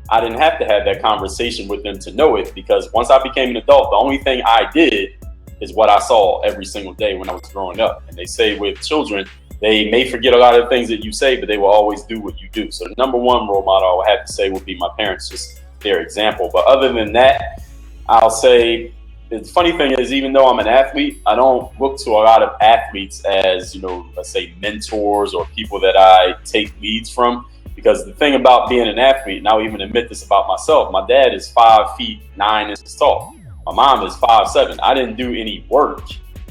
I didn't have to have that conversation with them to know it, because once I became an adult, the only thing I did is what I saw every single day when I was growing up. And they say with children, they may forget a lot of the things that you say, but they will always do what you do. So the number one role model I would have to say would be my parents, just their example. But other than that, I'll say the funny thing is, even though I'm an athlete, I don't look to a lot of athletes as, let's say mentors or people that I take leads from. Because the thing about being an athlete, and I'll even admit this about myself, my dad is 5 feet 9 inches tall. My mom is 5'7". I didn't do any work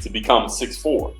to become 6'4".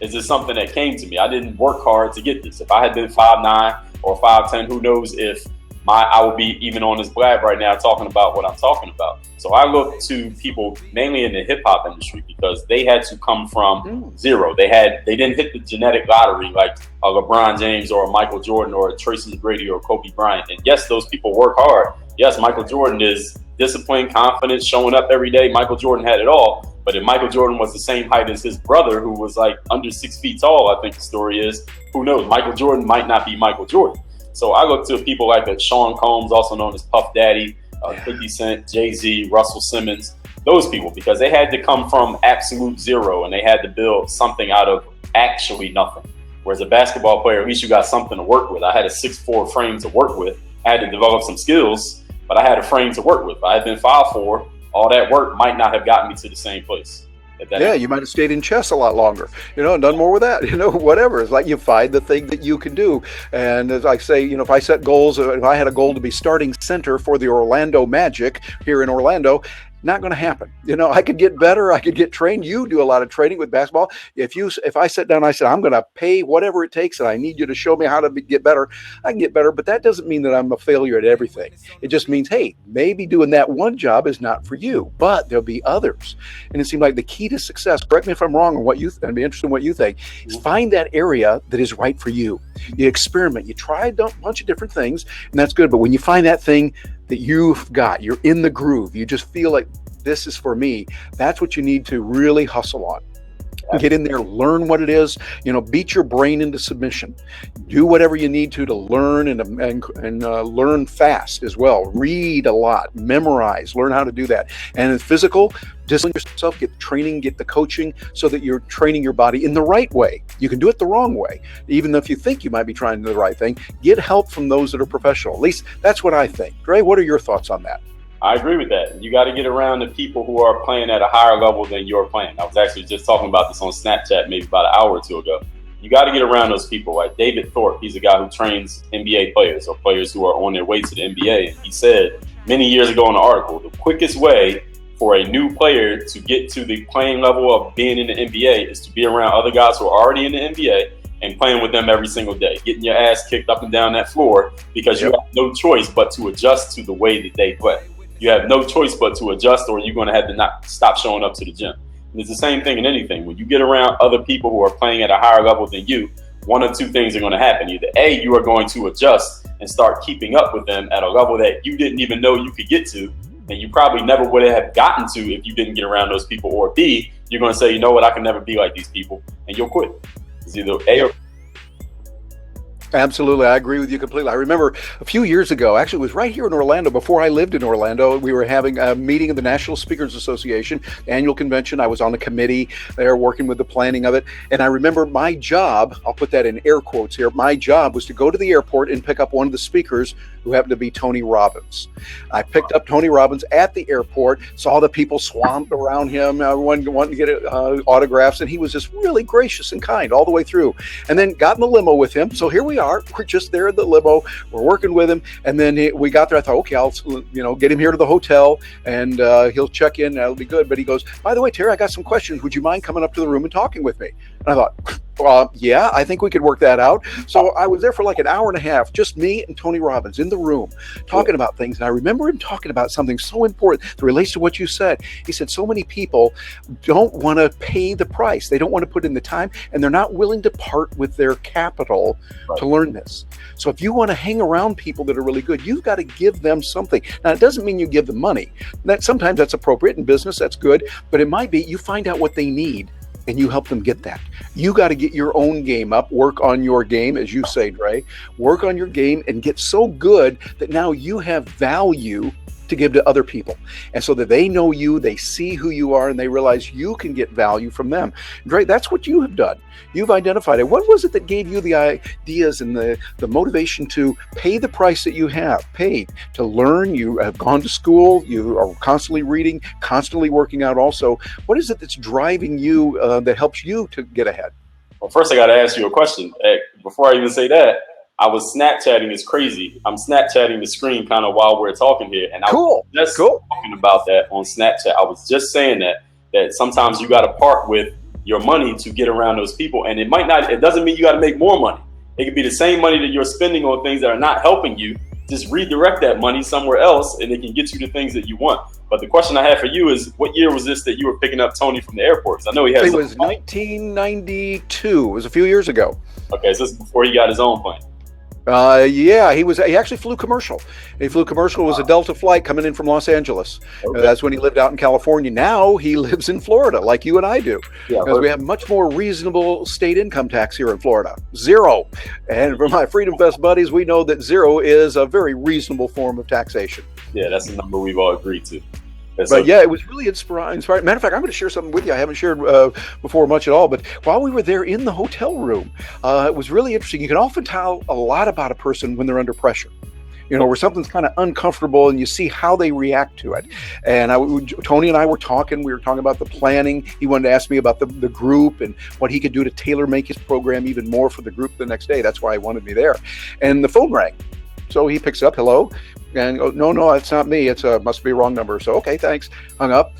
It's just something that came to me. I didn't work hard to get this. If I had been 5'9" or 5'10", who knows if I would be even on this Blab right now talking about what I'm talking about. So I look to people mainly in the hip hop industry because they had to come from zero. They didn't hit the genetic lottery like a LeBron James or a Michael Jordan or a Tracy McGrady or a Kobe Bryant. And yes, those people work hard. Yes, Michael Jordan is disciplined, confident, showing up every day. Michael Jordan had it all. But if Michael Jordan was the same height as his brother, who was like under 6 feet tall, I think the story is, who knows? Michael Jordan might not be Michael Jordan. So I look to people like Sean Combs, also known as Puff Daddy, 50 Cent, Jay-Z, Russell Simmons, those people, because they had to come from absolute zero and they had to build something out of actually nothing. Whereas a basketball player, at least you got something to work with. I had a 6'4" frame to work with. I had to develop some skills, but I had a frame to work with. If I had been 5'4", all that work might not have gotten me to the same place. Yeah, you might have stayed in chess a lot longer, and done more with that, whatever. It's like you find the thing that you can do. And as I say, if I set goals, if I had a goal to be starting center for the Orlando Magic here in Orlando, not going to happen. I could get better. I could get trained. You do a lot of training with basketball. If I sit down and I said, I'm going to pay whatever it takes and I need you to show me how to get better, I can get better. But that doesn't mean that I'm a failure at everything. It just means, hey, maybe doing that one job is not for you, but there'll be others. And it seemed like the key to success, correct me if I'm wrong, or I'd be interested in what you think, is find that area that is right for you. You experiment, you try a bunch of different things, and that's good. But when you find that thing that you've got, you're in the groove, you just feel like this is for me, that's what you need to really hustle on. Get in there, learn what it is, beat your brain into submission. Do whatever you need to learn and learn fast as well. Read a lot, memorize, learn how to do that. And in physical, discipline yourself, get the training, get the coaching so that you're training your body in the right way. You can do it the wrong way. Even if you think you might be trying to do the right thing, get help from those that are professional. At least that's what I think. Dre, what are your thoughts on that? I agree with that. You got to get around the people who are playing at a higher level than you're playing. I was actually just talking about this on Snapchat maybe about an hour or two ago. You got to get around those people, right? David Thorpe, he's a guy who trains NBA players or players who are on their way to the NBA. And he said many years ago in an article, the quickest way for a new player to get to the playing level of being in the NBA is to be around other guys who are already in the NBA and playing with them every single day, getting your ass kicked up and down that floor because you have no choice but to adjust to the way that they play. You have no choice but to adjust, or you're going to have to not stop showing up to the gym. And it's the same thing in anything. When you get around other people who are playing at a higher level than you, one or two things are going to happen. Either A, you are going to adjust and start keeping up with them at a level that you didn't even know you could get to, and you probably never would have gotten to if you didn't get around those people. Or B, you're going to say, you know what, I can never be like these people, and you'll quit. It's either A or Absolutely. I agree with you completely. I remember a few years ago, actually it was right here in Orlando, before I lived in Orlando, we were having a meeting of the National Speakers Association annual convention. I was on the committee there working with the planning of it. And I remember my job, I'll put that in air quotes here, my job was to go to the airport and pick up one of the speakers who happened to be Tony Robbins. I picked up Tony Robbins at the airport, saw the people swamped around him, everyone wanting to get autographs, and he was just really gracious and kind all the way through. And then got in the limo with him. So here we are. We're just there in the limo. We're working with him. And then we got there. I thought, okay, I'll get him here to the hotel and he'll check in. That'll be good. But he goes, by the way, Terry, I got some questions. Would you mind coming up to the room and talking with me? And I thought, yeah, I think we could work that out. So I was there for like an hour and a half, just me and Tony Robbins in the room talking about things. And I remember him talking about something so important that relates to what you said. He said, so many people don't want to pay the price. They don't want to put in the time, and they're not willing to part with their capital to learn this. So if you want to hang around people that are really good, you've got to give them something. Now, it doesn't mean you give them money. Sometimes that's appropriate in business. That's good. But it might be you find out what they need and you help them get that. You got to get your own game up, work on your game, as you say, Dre, work on your game and get so good that now you have value to give to other people. And so that they know you, they see who you are, and they realize you can get value from them. Dre, that's what you have done. You've identified it. What was it that gave you the ideas and the motivation to pay the price that you have paid to learn? You have gone to school, you are constantly reading, constantly working out also. What is it that's driving you that helps you to get ahead? Well, first I got to ask you a question. Before I even say that, I was Snapchatting is crazy. I'm Snapchatting the screen kind of while we're talking here. And I was just talking about that on Snapchat. I was just saying that sometimes you got to part with your money to get around those people. And it doesn't mean you got to make more money. It could be the same money that you're spending on things that are not helping you. Just redirect that money somewhere else and it can get you the things that you want. But the question I have for you is, what year was this that you were picking up Tony from the airport? Because I know he has. It was 1992. It was a few years ago. Okay, so this is before he got his own plane. Yeah, he actually flew commercial. He flew commercial. It was a Delta flight coming in from Los Angeles. Okay. That's when he lived out in California. Now he lives in Florida, like you and I do, because we have much more reasonable state income tax here in Florida. 0. And for my Freedom Fest buddies, we know that 0 is a very reasonable form of taxation. Yeah, that's a number we've all agreed to. But yeah, it was really inspiring. Matter of fact, I'm going to share something with you I haven't shared before much at all. But while we were there in the hotel room, it was really interesting. You can often tell a lot about a person when they're under pressure. Where something's kind of uncomfortable and you see how they react to it. And Tony and I were talking. We were talking about the planning. He wanted to ask me about the group and what he could do to tailor make his program even more for the group the next day. That's why he wanted me there. And the phone rang. So he picks up, hello, and goes, no, it's not me. It's must be a wrong number. So, okay, thanks. Hung up.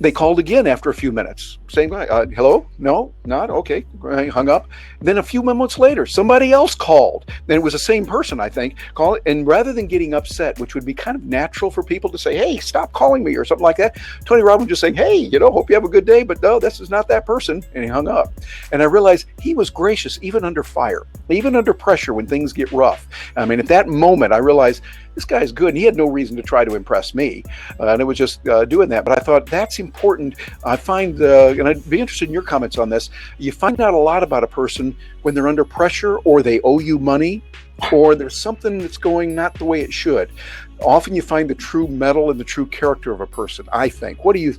They called again after a few minutes. Same guy. Hello? No, not okay. I hung up. Then a few moments later, somebody else called. Then it was the same person, I think, called. And rather than getting upset, which would be kind of natural for people to say, hey, stop calling me or something like that, Tony Robbins just saying, hey, hope you have a good day, but no, this is not that person. And he hung up. And I realized he was gracious even under fire, even under pressure when things get rough. I mean, at that moment, I realized this guy's good. And he had no reason to try to impress me. And it was just doing that. But I thought that's important. I find, and I'd be interested in your comments on this, you find out a lot about a person when they're under pressure or they owe you money or there's something that's going not the way it should. Often you find the true mettle and the true character of a person, I think. What do you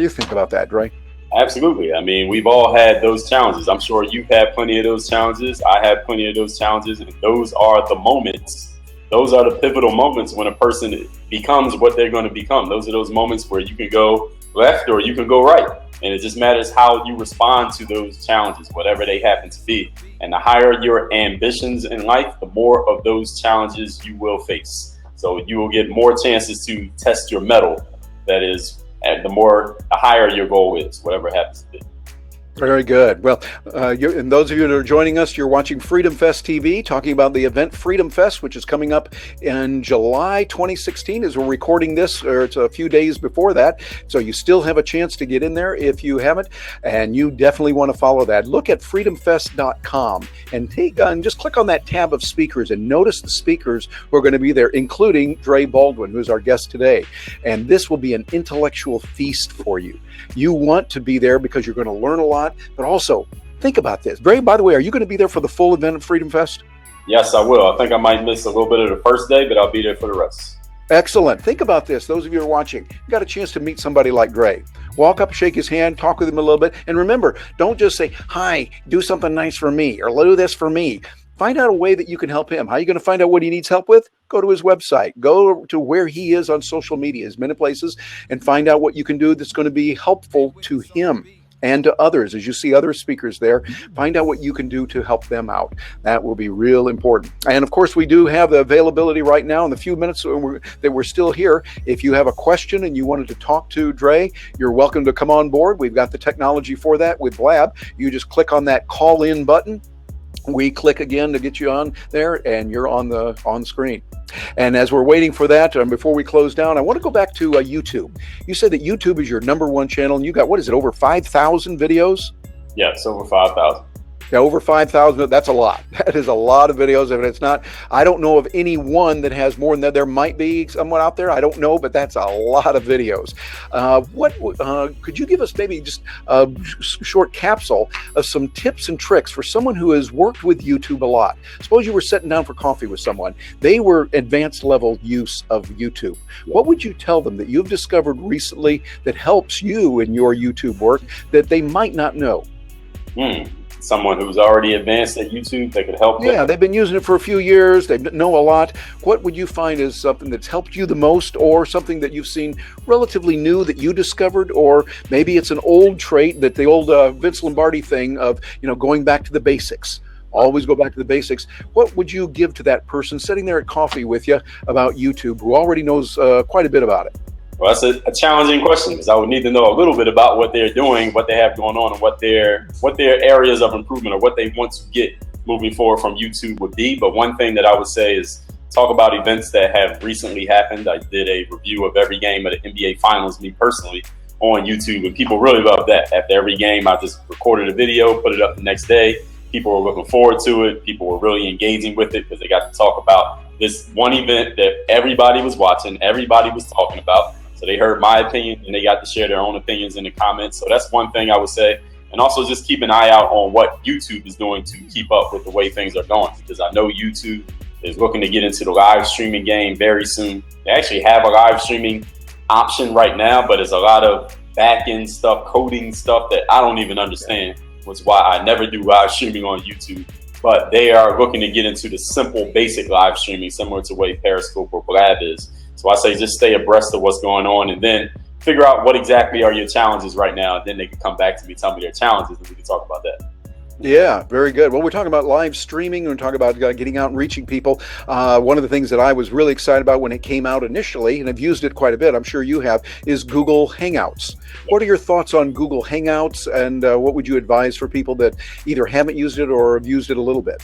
think about that, Dre? Absolutely. I mean, we've all had those challenges. I'm sure you've had plenty of those challenges. I had plenty of those challenges. And those are the moments those are the pivotal moments when a person becomes what they're going to become. Those are those moments where you can go left or you can go right. And it just matters how you respond to those challenges, whatever they happen to be. And the higher your ambitions in life, the more of those challenges you will face. So you will get more chances to test your mettle. That is, and the higher your goal is, whatever it happens to be. Very good. Well, and those of you that are joining us, you're watching Freedom Fest TV, talking about the event Freedom Fest, which is coming up in July 2016 as we're recording this, or it's a few days before that. So you still have a chance to get in there if you haven't, and you definitely want to follow that. Look at freedomfest.com and just click on that tab of speakers and notice the speakers who are going to be there, including Dre Baldwin, who's our guest today. And this will be an intellectual feast for you. You want to be there because you're going to learn a lot, but also think about this. Dre, by the way, are you going to be there for the full event of Freedom Fest? Yes, I will. I think I might miss a little bit of the first day, but I'll be there for the rest. Excellent. Think about this. Those of you who are watching, you got a chance to meet somebody like Dre. Walk up, shake his hand, talk with him a little bit. And remember, don't just say, hi, do something nice for me, or do this for me. Find out a way that you can help him. How are you going to find out what he needs help with? Go to his website. Go to where he is on social media, as many places, and find out what you can do that's going to be helpful to him and to others. As you see other speakers there, find out what you can do to help them out. That will be real important. And of course, we do have the availability right now in the few minutes that we're still here. If you have a question and you wanted to talk to Dre, you're welcome to come on board. We've got the technology for that with Blab. You just click on that call in button. We click again to get you on there, and you're on screen. And as we're waiting for that, before we close down, I want to go back to YouTube. You said that YouTube is your #1 channel, and you got, what is it, over 5,000 videos? Yes, over 5,000. Yeah, over 5,000. That's a lot. That is a lot of videos. And it's not, I don't know of any one that has more than that. There might be someone out there. I don't know, but that's a lot of videos. Could you give us maybe just a short capsule of some tips and tricks for someone who has worked with YouTube a lot? Suppose you were sitting down for coffee with someone. They were advanced level use of YouTube. What would you tell them that you've discovered recently that helps you in your YouTube work that they might not know? Someone who's already advanced at YouTube that could help them. Yeah, they've been using it for a few years. They know a lot. What would you find is something that's helped you the most, or something that you've seen relatively new that you discovered? Or maybe it's an old trait, that the old Vince Lombardi thing of, going back to the basics. Always go back to the basics. What would you give to that person sitting there at coffee with you about YouTube, who already knows quite a bit about it? Well, that's a challenging question, because I would need to know a little bit about what they're doing, what they have going on, and what their areas of improvement or what they want to get moving forward from YouTube would be. But one thing that I would say is talk about events that have recently happened. I did a review of every game of the NBA Finals, me personally, on YouTube, and people really love that. After every game, I just recorded a video, put it up the next day. People were looking forward to it. People were really engaging with it because they got to talk about this one event that everybody was watching, everybody was talking about. So they heard my opinion and they got to share their own opinions in the comments. So that's one thing I would say. And also just keep an eye out on what YouTube is doing to keep up with the way things are going, because I know YouTube is looking to get into the live streaming game very soon. They actually have a live streaming option right now, but there's a lot of back end stuff, coding stuff that I don't even understand, which is why I never do live streaming on YouTube. But they are looking to get into the simple, basic live streaming, similar to the way Periscope or Blab is. So I say just stay abreast of what's going on, and then figure out what exactly are your challenges right now. And then they can come back to me, tell me their challenges, and we can talk about that. Yeah, very good. Well, we're talking about live streaming. We're talking about getting out and reaching people. One of the things that I was really excited about when it came out initially, and I've used it quite a bit, I'm sure you have, is Google Hangouts. What are your thoughts on Google Hangouts, and what would you advise for people that either haven't used it or have used it a little bit?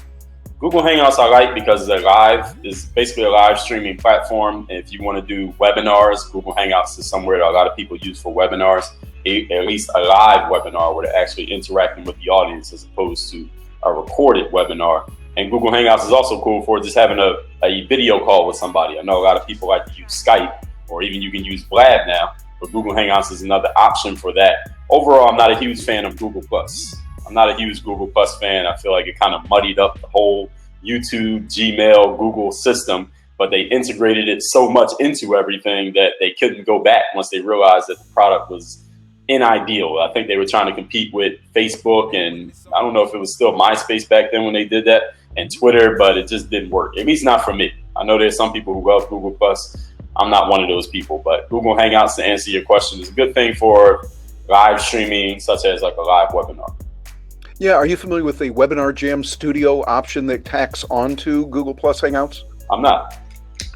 Google Hangouts I like because it's basically a live streaming platform. If you want to do webinars, Google Hangouts is somewhere that a lot of people use for webinars, at least a live webinar where they're actually interacting with the audience as opposed to a recorded webinar. And Google Hangouts is also cool for just having a video call with somebody. I know a lot of people like to use Skype, or even you can use Blab now, but Google Hangouts is another option for that. Overall, I'm not a huge fan of Google+. I'm not a huge Google Plus fan. I feel like it kind of muddied up the whole YouTube, Gmail, Google system, but they integrated it so much into everything that they couldn't go back once they realized that the product was unideal. I think they were trying to compete with Facebook, and I don't know if it was still MySpace back then when they did that, and Twitter, but it just didn't work, at least not for me. I know there's some people who love Google Plus. I'm not one of those people, but Google Hangouts, to answer your question, is a good thing for live streaming, such as like a live webinar. Yeah, are you familiar with the Webinar Jam Studio option that tacks onto Google Plus Hangouts? I'm not.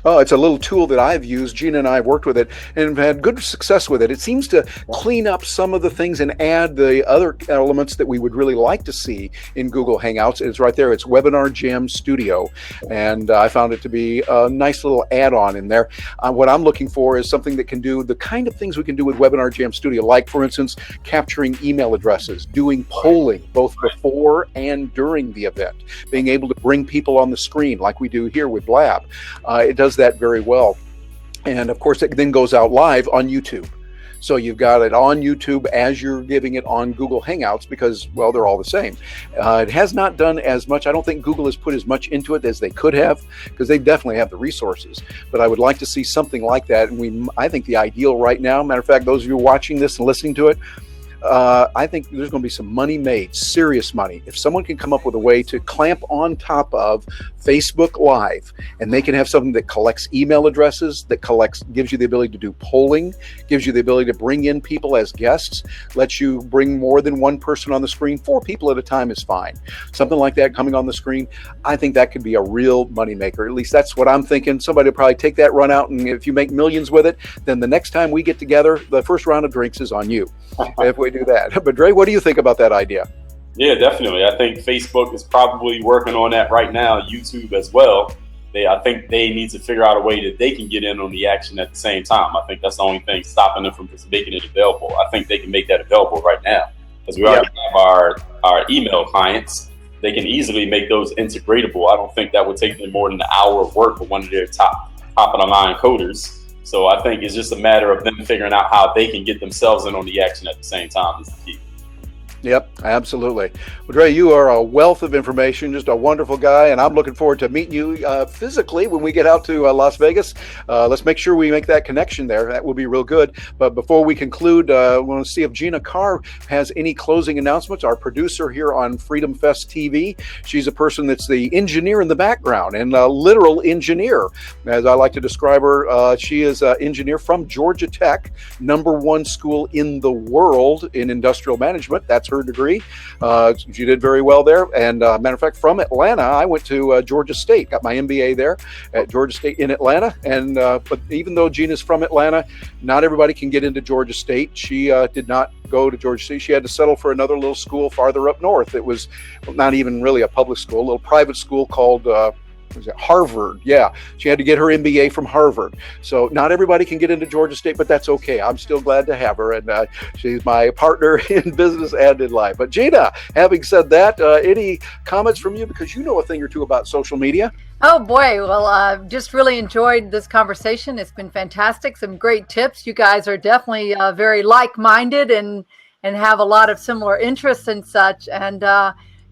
Oh, it's a little tool that I've used. Gina and I have worked with it and have had good success with it. It seems to clean up some of the things and add the other elements that we would really like to see in Google Hangouts. It's right there. It's Webinar Jam Studio. And I found it to be a nice little add-on in there. What I'm looking for is something that can do the kind of things we can do with Webinar Jam Studio, like, for instance, capturing email addresses, doing polling both before and during the event, being able to bring people on the screen like we do here with Blab. It does that very well. And of course, it then goes out live on YouTube. So you've got it on YouTube as you're giving it on Google Hangouts because, well, they're all the same. It has not done as much. I don't think Google has put as much into it as they could have because they definitely have the resources. But I would like to see something like that. And I think the ideal right now, matter of fact, those of you watching this and listening to it, I think there's going to be some money made, serious money. If someone can come up with a way to clamp on top of Facebook Live, and they can have something that collects email addresses, that gives you the ability to do polling, gives you the ability to bring in people as guests, lets you bring more than one person on the screen. 4 people at a time is fine. Something like that coming on the screen, I think that could be a real moneymaker. At least that's what I'm thinking. Somebody will probably take that run out, and if you make millions with it, then the next time we get together, the first round of drinks is on you. If we do that. But Dre, what do you think about that idea? Yeah, definitely. I think Facebook is probably working on that right now, YouTube as well. I think they need to figure out a way that they can get in on the action at the same time. I think that's the only thing stopping them from just making it available. I think they can make that available right now because we already have our email clients. They can easily make those integratable. I don't think that would take them more than an hour of work for one of their top of the line coders. So I think it's just a matter of them figuring out how they can get themselves in on the action at the same time is the key. Yep, absolutely. Well, Dre, you are a wealth of information, just a wonderful guy, and I'm looking forward to meeting you physically when we get out to Las Vegas. Let's make sure we make that connection there. That will be real good. But before we conclude, we want to see if Gina Carr has any closing announcements. Our producer here on Freedom Fest TV. She's a person that's the engineer in the background and a literal engineer, as I like to describe her. She is an engineer from Georgia Tech, #1 school in the world in industrial management. That's her degree. She did very well there. And matter of fact, from Atlanta, I went to Georgia State, got my MBA there at Georgia State in Atlanta. And but even though Gina's from Atlanta, not everybody can get into Georgia State. She did not go to Georgia State. She had to settle for another little school farther up north. It was not even really a public school, a little private school called was it Harvard? Yeah, she had to get her MBA from Harvard. So not everybody can get into Georgia State, but that's okay. I'm still glad to have her, and she's my partner in business and in life. But Gina, having said that, any comments from you, because you know a thing or two about social media? Oh boy, well, I've just really enjoyed this conversation. It's been fantastic. Some great tips. You guys are definitely very like-minded and have a lot of similar interests and such. And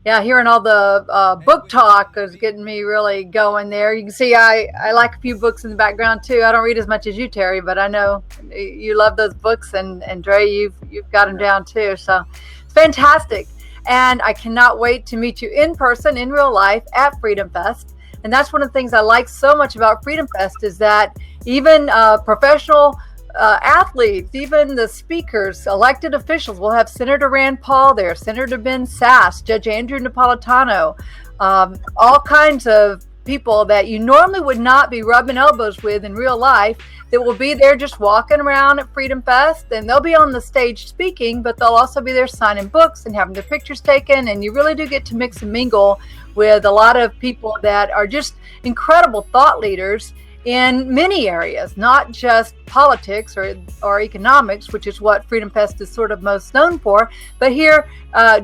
yeah, hearing all the book talk is getting me really going there. You can see I like a few books in the background too. I don't read as much as you, Terry, but I know you love those books, and Dre, you've got them down too. So it's fantastic. And I cannot wait to meet you in person, in real life at Freedom Fest. And that's one of the things I like so much about Freedom Fest is that even professional athletes, even the speakers, elected officials, will have Senator Rand Paul there, Senator Ben Sasse, Judge Andrew Napolitano, all kinds of people that you normally would not be rubbing elbows with in real life that will be there just walking around at Freedom Fest, and they'll be on the stage speaking, but they'll also be there signing books and having their pictures taken, and you really do get to mix and mingle with a lot of people that are just incredible thought leaders in many areas, not just politics or economics, which is what Freedom Fest is sort of most known for. But here,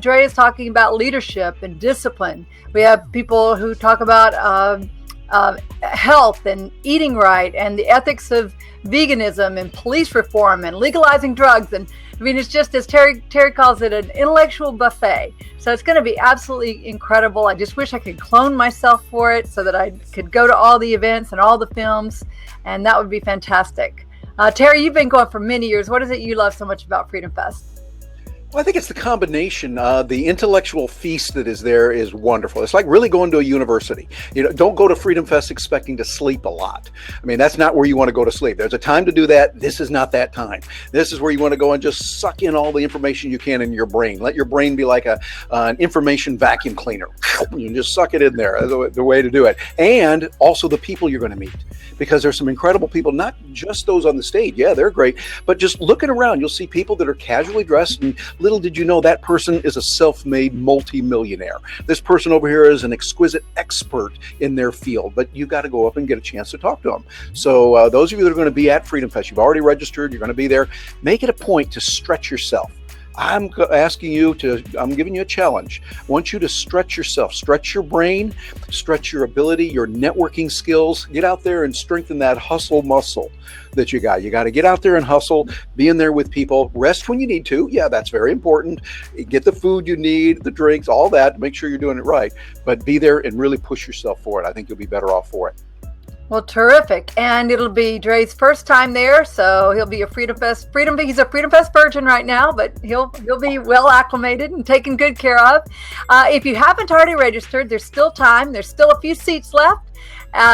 Dre is talking about leadership and discipline. We have people who talk about health and eating right and the ethics of veganism and police reform and legalizing drugs. And I mean, it's just, as Terry calls it, an intellectual buffet. So it's going to be absolutely incredible. I just wish I could clone myself for it so that I could go to all the events and all the films, and that would be fantastic. Terry, you've been going for many years. What is it you love so much about Freedom Fest? Well, I think it's the combination. The intellectual feast that is there is wonderful. It's like really going to a university. Don't go to Freedom Fest expecting to sleep a lot. I mean, that's not where you want to go to sleep. There's a time to do that. This is not that time. This is where you want to go and just suck in all the information you can in your brain. Let your brain be like an information vacuum cleaner. You can just suck it in there. The way to do it. And also the people you're going to meet. Because there's some incredible people, not just those on the stage. Yeah, they're great. But just looking around, you'll see people that are casually dressed, and little did you know that person is a self-made multi-millionaire. This person over here is an exquisite expert in their field, but you got to go up and get a chance to talk to them. So those of you that are going to be at Freedom Fest, you've already registered, you're going to be there, make it a point to stretch yourself. I'm giving you a challenge. I want you to stretch yourself, stretch your brain, stretch your ability, your networking skills. Get out there and strengthen that hustle muscle that you got. You got to get out there and hustle, be in there with people, rest when you need to. Yeah, that's very important. Get the food you need, the drinks, all that. Make sure you're doing it right, but be there and really push yourself for it. I think you'll be better off for it. Well, terrific. And it'll be Dre's first time there, so he'll be a he's a Freedom Fest virgin right now, but he'll be well acclimated and taken good care of. If you haven't already registered, there's still time. There's still a few seats left.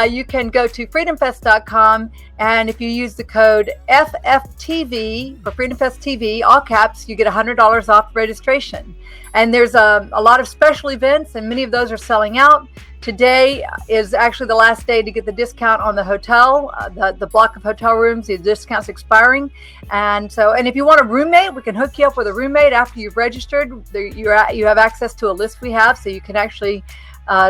You can go to freedomfest.com, and if you use the code FFTV for Freedom Fest TV, all caps, you get $100 off registration. And there's a lot of special events, and many of those are selling out. Today is actually the last day to get the discount on the hotel, the block of hotel rooms. The discount's expiring, and if you want a roommate, we can hook you up with a roommate after you've registered. You have access to a list we have, so you can actually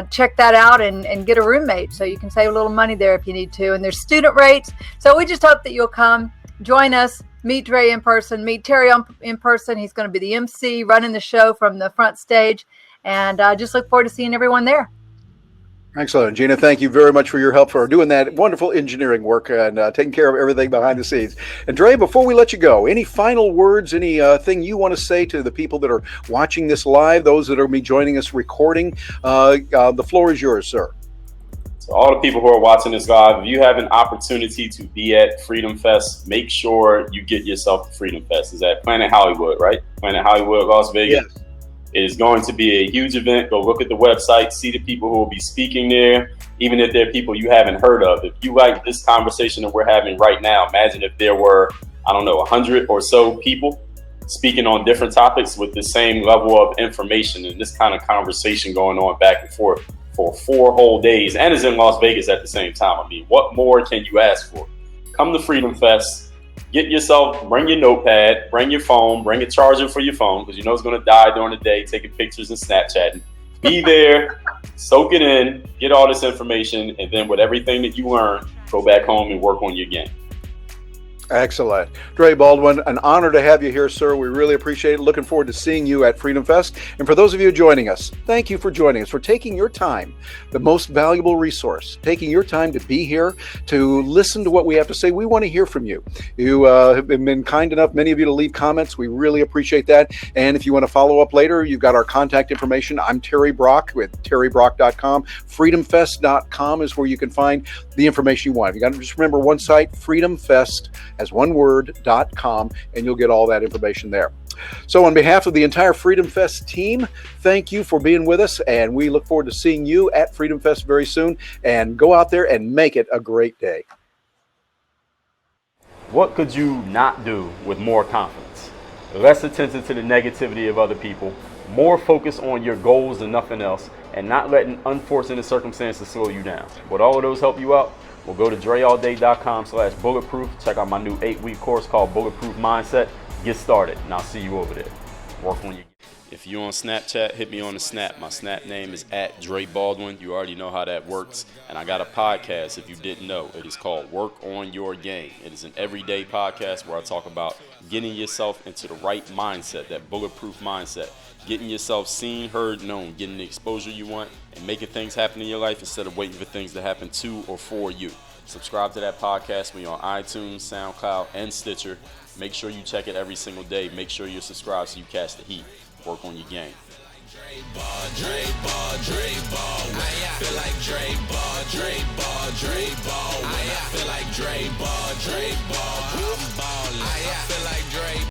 check that out and get a roommate. So you can save a little money there if you need to. And there's student rates. So we just hope that you'll come, join us, meet Dre in person, meet Terry in person. He's going to be the MC running the show from the front stage, and just look forward to seeing everyone there. Excellent. Gina, thank you very much for your help for doing that wonderful engineering work and taking care of everything behind the scenes. And Dre, before we let you go, any final words, anything you want to say to the people that are watching this live, those that are going to be joining us recording? The floor is yours, sir. So all the people who are watching this live, if you have an opportunity to be at Freedom Fest, make sure you get yourself to Freedom Fest. It's at Planet Hollywood, right? Planet Hollywood, Las Vegas. Yes. It is going to be a huge event. Go look at the website, see the people who will be speaking there, even if they're people you haven't heard of. If you like this conversation that we're having right now, imagine if there were, 100 or so people speaking on different topics with the same level of information and this kind of conversation going on back and forth for 4 whole days, and it's in Las Vegas at the same time. I mean, what more can you ask for? Come to Freedom Fest. Bring your notepad, bring your phone, bring a charger for your phone, because you know it's going to die during the day, taking pictures and Snapchatting. Be there, soak it in, get all this information, and then with everything that you learn, go back home and work on your game. Excellent. Dre Baldwin, an honor to have you here, sir. We really appreciate it. Looking forward to seeing you at Freedom Fest. And for those of you joining us, thank you for joining us, for taking your time, the most valuable resource, taking your time to be here, to listen to what we have to say. We want to hear from you. You have been kind enough, many of you, to leave comments. We really appreciate that. And if you want to follow up later, you've got our contact information. I'm Terry Brock with terrybrock.com. Freedomfest.com is where you can find the information you want. You got to just remember one site, freedomfest as one word.com, and you'll get all that information there. So on behalf of the entire Freedom Fest team, thank you for being with us, and we look forward to seeing you at Freedom Fest very soon. And go out there and make it a great day. What could you not do with more confidence? Less attention to the negativity of other people, more focus on your goals than nothing else, and not letting unfortunate circumstances slow you down. Would all of those help you out? Well, go to dreallday.com/bulletproof. Check out my new 8-week course called Bulletproof Mindset. Get started, and I'll see you over there. Work on your. If you're on Snapchat, hit me on the Snap. My Snap name is @Dre Baldwin. You already know how that works. And I got a podcast, if you didn't know. It is called Work on Your Game. It is an everyday podcast where I talk about getting yourself into the right mindset, that bulletproof mindset. Getting yourself seen, heard, known, getting the exposure you want, and making things happen in your life instead of waiting for things to happen to or for you. Subscribe to that podcast. We're on iTunes, SoundCloud, and Stitcher. Make sure you check it every single day. Make sure you're subscribed so you catch the heat. Work on your game. Dre Ball, Dre Ball, Dre Ball. I feel like Dre Ball, Dre Ball, Dre Ball. I feel like Dre Ball, Dre Ball.